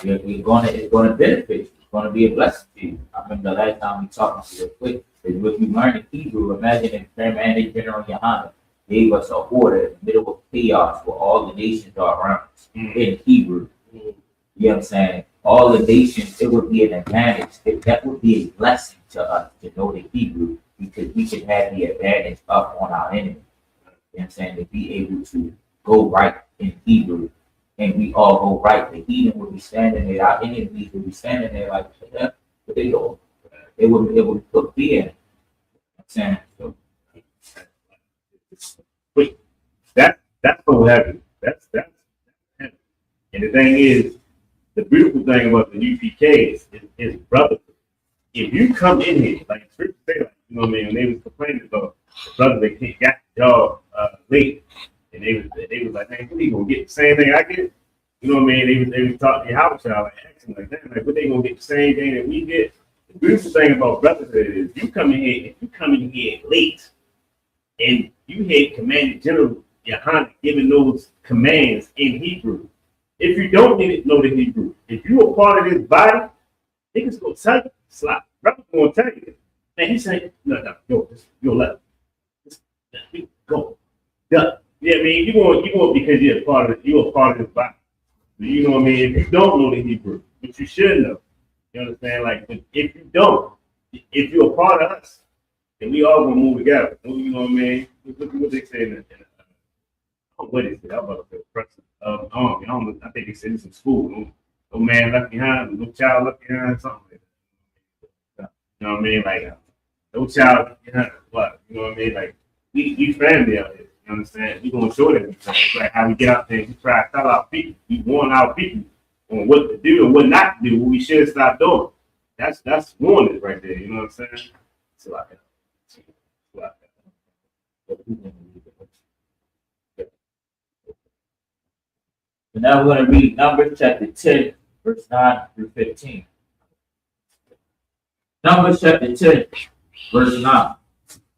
B: It's gonna benefit you. It's gonna be a blessing to you. I remember the last time we talked real quick. Is what you learn in Hebrew. Imagine if Commanding General Yohanan gave us an order in the middle of chaos where all the nations are around us in Hebrew. You know what I'm saying? all the nations, it would be an advantage. That would be a blessing to us to know the Hebrew because we could have the advantage up on our enemy. You know what I'm saying? To be able to go right in Hebrew and we all go right. The heathen would be standing there, our enemies would be standing there like, yeah, but they go. It would put fear in it. You know what I'm saying? So,
A: Wait, that's so heavy. That's heavy. And the thing is, the beautiful thing about the UPK is brother. If you come in here, like scripture say, like, you know what I mean, when they was complaining about the brother that got the job late, and they was like, man, what are you gonna get the same thing I get? You know what I mean? They was talking to house child like acting like that, like what they gonna get the same thing that we get. The beautiful thing about brotherhood is you come in here, if you come in here late and you had Commandant General Yohanan giving those commands in Hebrew. If you don't know the Hebrew, if you are part of this body, niggas gonna tell you, slap. Brother's gonna tell you. And he said, no, yo, left. Just go. Yeah. Yeah, I mean, you going because you're a part of this body. So you know what I mean? If you don't know the Hebrew, which you should know, you understand? Like, but if you don't, if you're a part of us, then we all gonna move together. You know what I mean? Look at what they say what is it? I'm about to press it. I think they said it's in school. No man left behind, no child left behind, something like that. You know what I mean? Like, no child left behind. What? You know what I mean? Like, we family out here. You understand? We gonna show them. Like how we get out there and we try to tell our people. We warn our people on what to do and what not to do, what we should stop doing. That's warning right there. You know what I'm saying? So like that.
B: So now we're going to read Numbers chapter 10, verse 9 through 15. Numbers chapter 10, verse 9.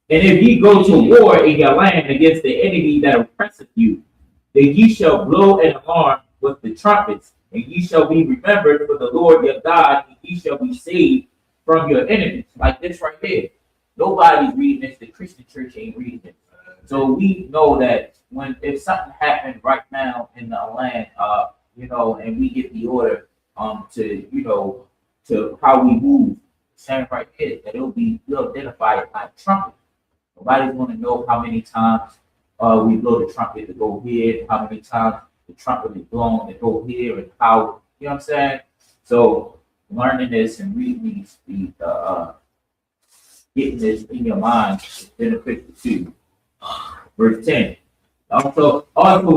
B: And if ye go to war in your land against the enemy that oppresseth you, then ye shall blow an alarm with the trumpets, and ye shall be remembered for the Lord your God, and ye shall be saved from your enemies. Like this right here. Nobody's reading this. The Christian church ain't reading it. So we know that if something happened right now in the land, and we get the order to how we move, saying right here that we'll identify it by trumpet. Nobody's going to know how many times we blow the trumpet to go here, how many times the trumpet is blown to go here, and how, you know what I'm saying? So learning this and reading getting this in your mind is beneficial too. Verse 10. Also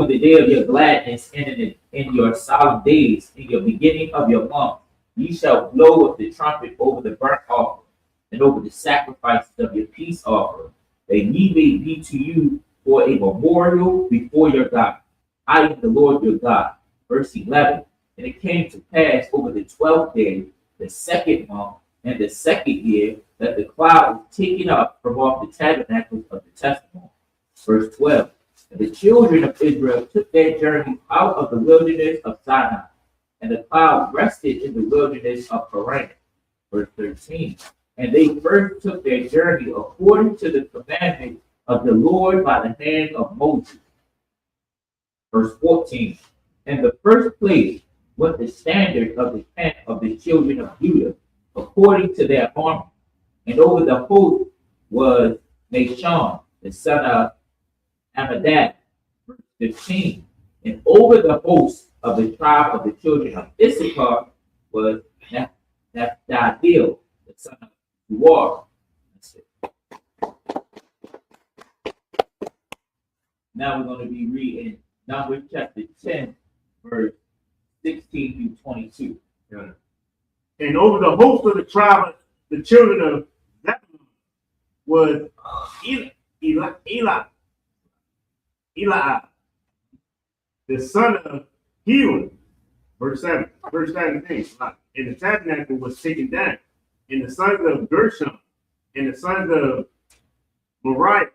B: in the day of your gladness and in your solemn days, in your beginning of your month, ye shall blow with the trumpet over the burnt offering and over the sacrifices of your peace offering, that ye may be to you for a memorial before your God. I am the Lord your God. Verse 11. And it came to pass over the 12th day, the second month, and the second year, that the cloud was taken up from off the tabernacles of the testimony. Verse 12. And the children of Israel took their journey out of the wilderness of Sinai, and the cloud rested in the wilderness of Paran. Verse 13. And they first took their journey according to the commandment of the Lord by the hand of Moses. Verse 14. And the first place was the standard of the camp of the children of Judah, according to their army. And over the host was Nashon, the son of Amminadab. Verse 15. And over the host of the tribe of the children of Issachar was Naphtali, the son of War. Now we're going to be reading Numbers chapter 10, verse 16 through 22.
A: Yeah. And over the host of the tribe of the children of Zebulun was Eli, the son of Hewan. Verse 17. And the tabernacle was taken down, and the sons of Gershon, and the sons of Merari,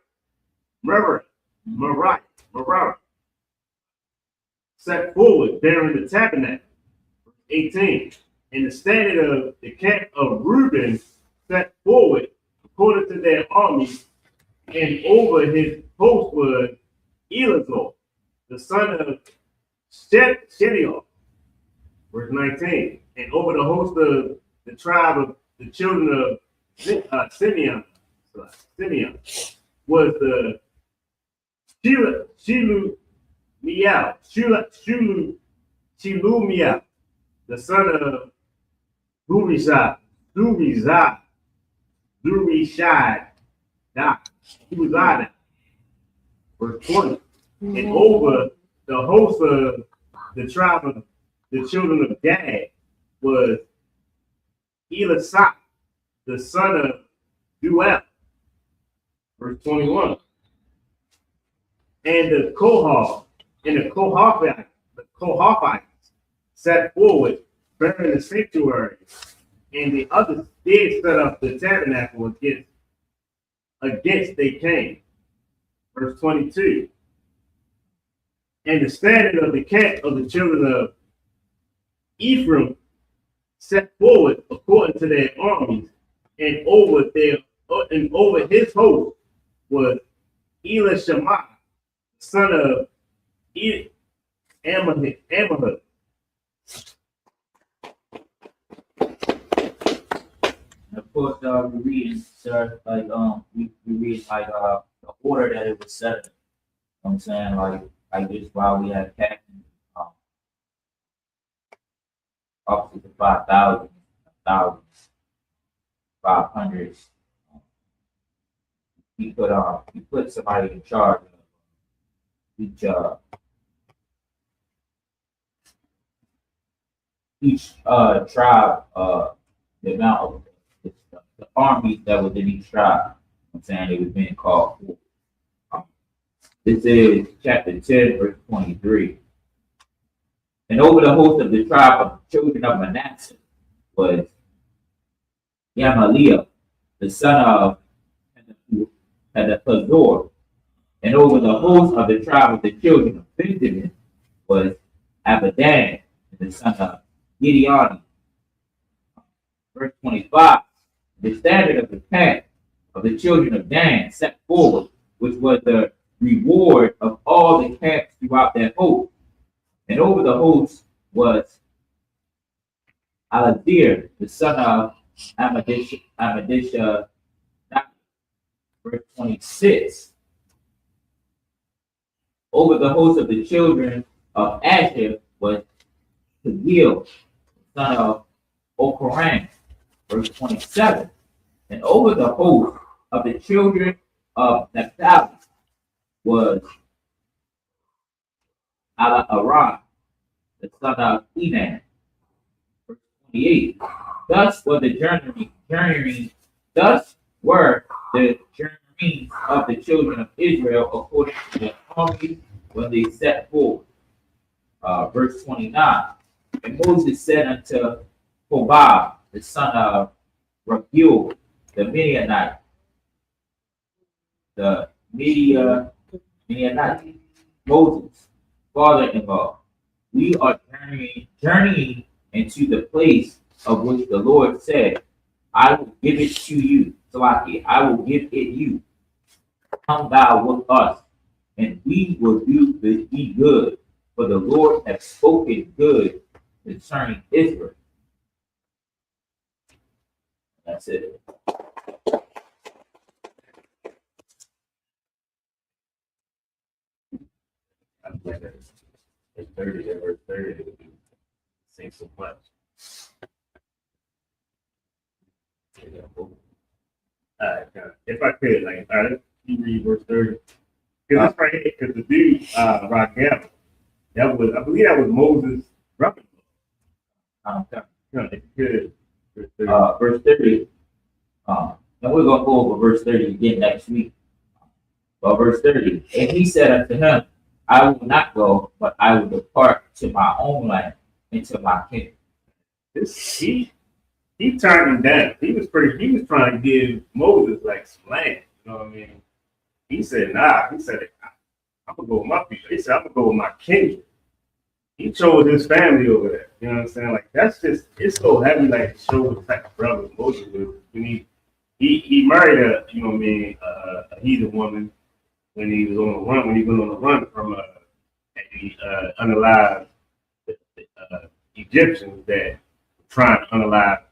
A: set forward bearing the tabernacle. 18. And the standard of the camp of Reuben set forward according to their armies, and over his host was Elazar, the son of Shediel. Verse 19. And over the host of the tribe of the children of Simeon was the Shelumiel, the son of Zurishad, Zurishad, verse 20. And over the host of the tribe of the children of Gad was Elisah, the son of Duel, verse 21. And the Kohathites set forward, bearing the sanctuary, and the others did set up the tabernacle against they came. Verse 22. And the standard of the camp of the children of Ephraim set forward according to their armies, and over his host was Elishama, son of Ammihud.
B: Of course, we read, sir, like we read like the order that it was set in. You know what I'm saying, like this, while we had captains, officers of 5,000, 1,000, 500. He put somebody in charge of each tribe, the amount of the armies that was in each tribe. I'm saying it was being called for. This is chapter 10, verse 23. And over the host of the tribe of the children of Manasseh was Gamaliel, the son of Pedahzur. And over the host of the tribe of the children of Benjamin was Abidan, the son of Gideoni. Verse 25. The standard of the camp of the children of Dan set forward, which was the reward of all the camps throughout that host. And over the host was Alazir, the son of Amadisha. Verse 26. Over the host of the children of Asher was Pagiel, son of Okoran. Verse 27. And over the host of the children of Naphtali was Ala-Aran, the son of Enan. Verse 28. Thus were the journeys of the children of Israel according to their armies when they set forward. Verse 29. And Moses said unto Hobab, the son of Raguel, the Midianite, Moses' father-in-law, we are journeying into the place of which the Lord said, I will give it to you. Salaki, I will give it you. Come thou with us, and we will do thee good. For the Lord hath spoken good concerning Israel. That's it.
A: I'm glad that it's 30, that verse 30, it would be saying so much. If I could, like, you read verse 30. Because that's right here, because the dude, Raquel, I believe that was Moses' brother. If you could,
B: Verse 30. And we're going to go over verse 30 again next week. Well, verse 30. And he said unto him, I will not go, but I will depart to my own land and to my kingdom.
A: He turned him down. He was trying to give Moses like some land. You know what I mean? He said, nah. He said, I'm gonna go with my people. He said, I'm gonna go with my kingdom. He chose his family over there. You know what I'm saying? Like it's so heavy, like to show the type of brother Moses was. When he married a, you know what I mean, a heathen woman when he was on the run, when he went on the run from the unalive Egyptians that were trying to unalive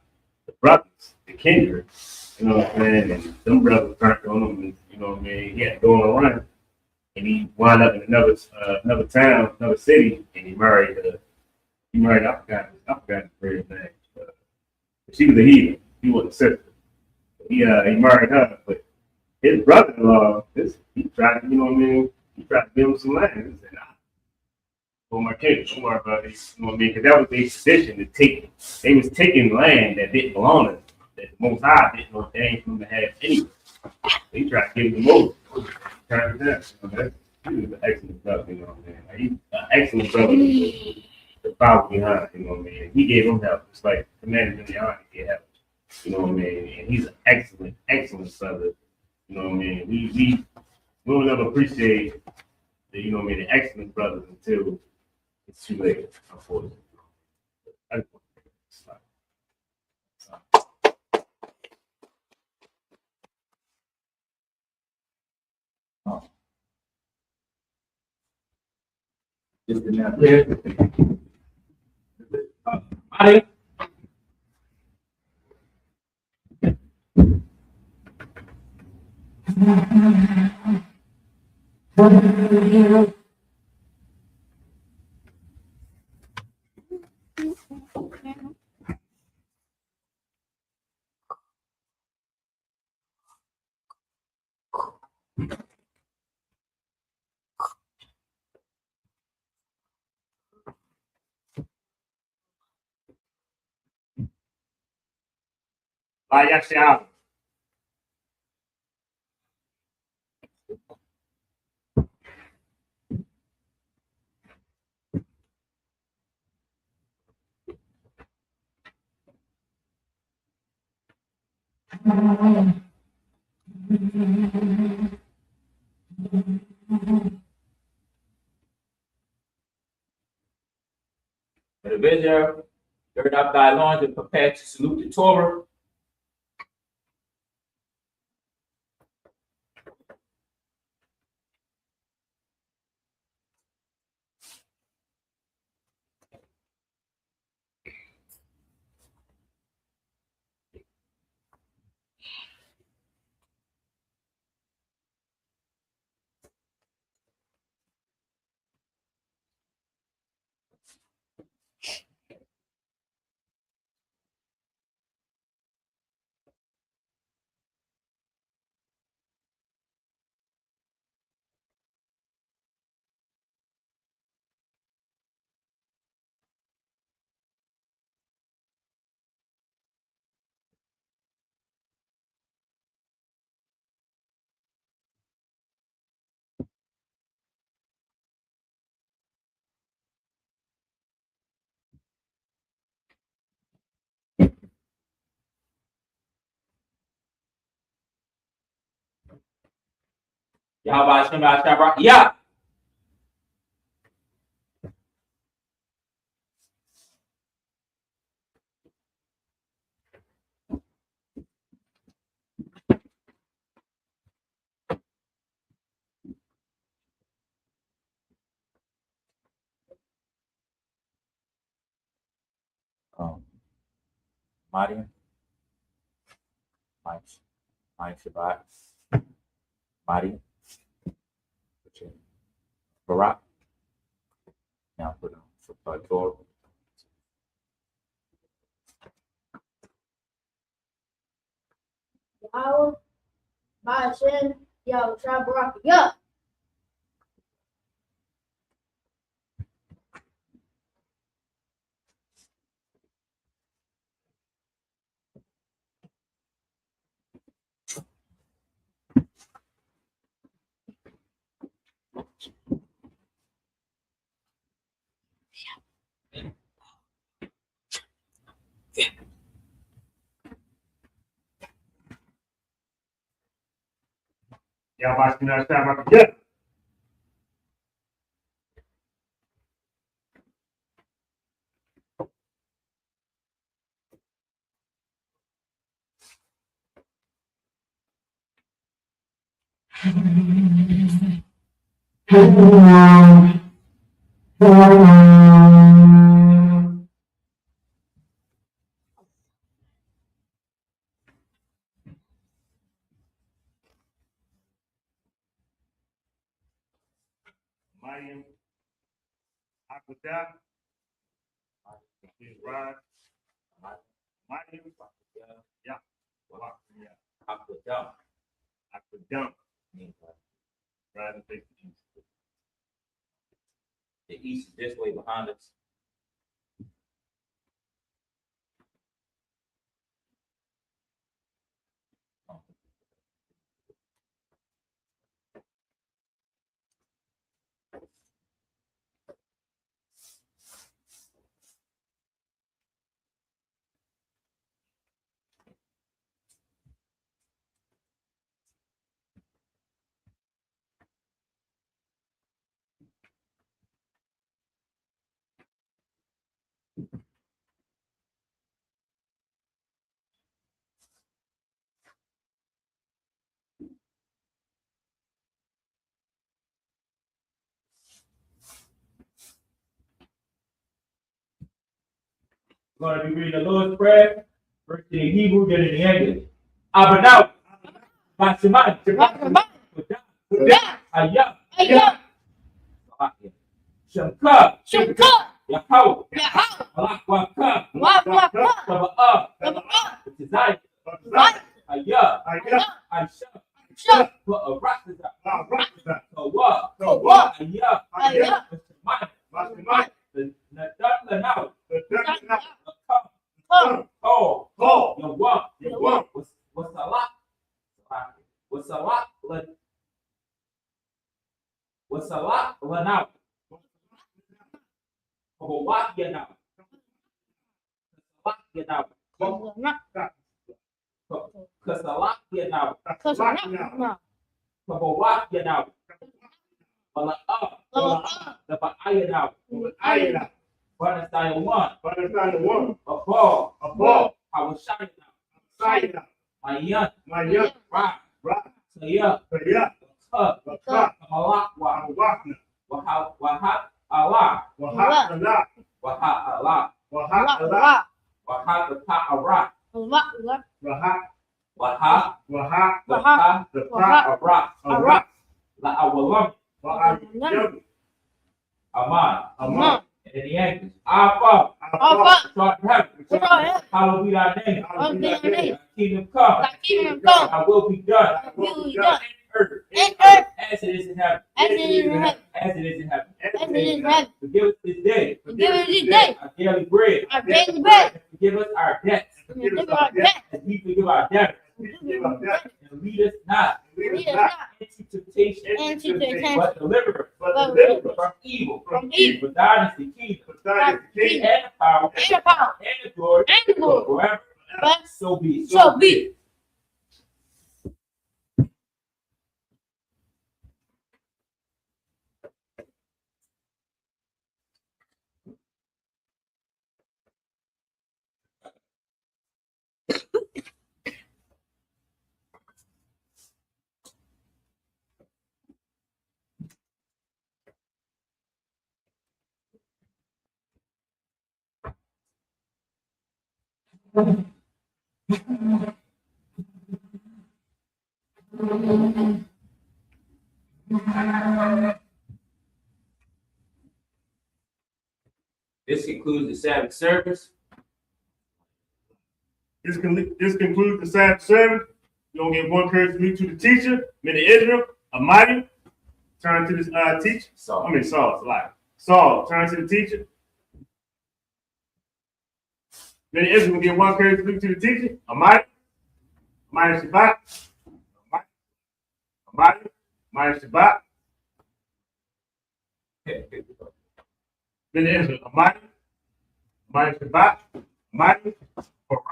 A: the brothers, the kindred, you know what I'm saying? And them brothers turned on him, and, you know what I mean? He had to go on a run, and he wound up in another town, another city, and I forgot the girl's name. She was a heathen. He was a sister. He married her, but his brother-in-law, he tried to, you know what I mean? He tried to give him some land. He said, nah, for my kids, don't worry about it. You know what I mean? Because that was their tradition to take. They was taking land that didn't belong to them, that the Most High didn't know they ain't going to have anyway. They tried to give them over. Turned it down. He was an excellent brother, you know what I mean? Like, he's an excellent brother to follow behind, you know what I mean? He gave him help, just like Commander Giuliani gave help, you know what I mean? And he's an excellent, excellent brother, you know what I mean? We will never appreciate the, you know what I mean, the excellent brothers until it's too late, unfortunately.
B: Just the now clear. Mario.
A: Vaya Seattle.
B: For the visitor, gird up thy loins and prepare to salute the Torah. Yahweh Hashem Yahshua. Yeah. Mariam, Mike Shabbat, Mariam, Barak. Now put on for Torah.
C: Yahweh, Ba'ashem, Yahweh, Shabbat, yeah.
A: Y'all watching that time? Yeah. Akwadah, Rod, Mighty, yeah,
B: Aquadum.
A: Akwadum,
B: means
A: rise and face the east.
B: the east is this way behind us. We're going to be reading the Lord's Prayer, first in the Hebrew, then in the English. Abanaw, Basiman, Ayah, Shamka, Yahau, Malak Wakam, Sabbath, Desire, Ayah, Aisha, put a rock to that. Kawa, Ayah, Mastermind, the Nadan Lanau, What's a lot? Lanau. What you know? What you know? Cause a lot you know. What you know? Well, the I know. But it's not one. A ball. I was shining out. My young. Right. So yeah. Cup. Malak. Wahab. Allah. Wahab Allah. Wahab the pot of rock. Wahab the pot of rock. La awalam. Aman. And in the English. Our Father. Start in heaven. Hallowed be thy name. Thy kingdom come. Thy will be done. In earth. As it is in heaven. As it is in heaven. Forgive us this day. Our daily bread. And forgive us our debts. As we forgive our debtors. And lead us not into temptation. But deliver us from evil. For thine is the kingdom. And the power. And the glory. Forever. So be it. This concludes the Sabbath service.
A: This concludes the Sabbath service. You're going to give one courage to me to the teacher, men of Israel, a mighty. Turn to this teacher. Saul, it's like Saul, turn to the teacher. Men of Israel will give one courage to me to the teacher, a mighty Shabbat. A mighty Shabbat. Men of Israel, a mighty Shabbat, mighty Barak.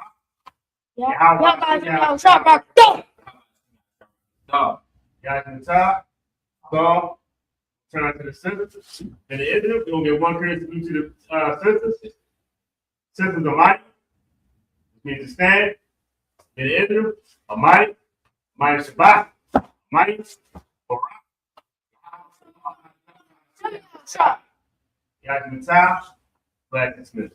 A: Guys in the top, Saul, turn to the sisters. And the Israel, we're going to get one courage to do to the sisters. Sisters are mighty, which means to stand. And the Israel, a mighty Shabbat, mighty Barak. Guys in the top, Black and Smith.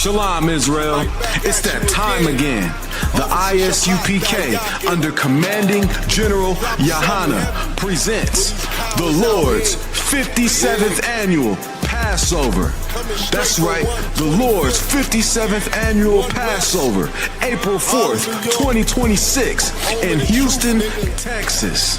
D: Shalom, Israel. It's that time again. The ISUPK, under Commanding General Yahana, presents the Lord's 57th Annual Passover. That's right, the Lord's 57th Annual Passover, April 4th, 2026, in Houston, Texas.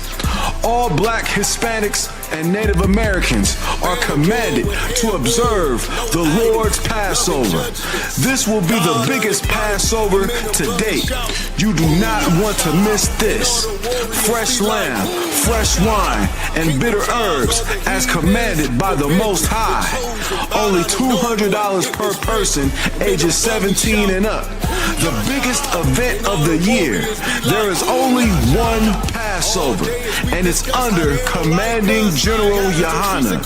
D: All Black, Hispanics, and Native Americans are commanded to observe the Lord's Passover. This will be the biggest Passover to date. You do not want to miss this. Fresh lamb, fresh wine, and bitter herbs as commanded by the Most High. Only $200 per person ages 17 and up. The biggest event of the year. There is only one Passover, and it's under Commanding General Yahana.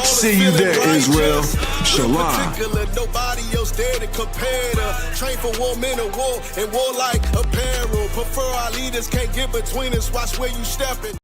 D: See you there, Israel. Shalom.
E: Nobody else there to compare to. Train for war, men of war, and war like apparel. Prefer our leaders, can't get between us. Watch where you stepping.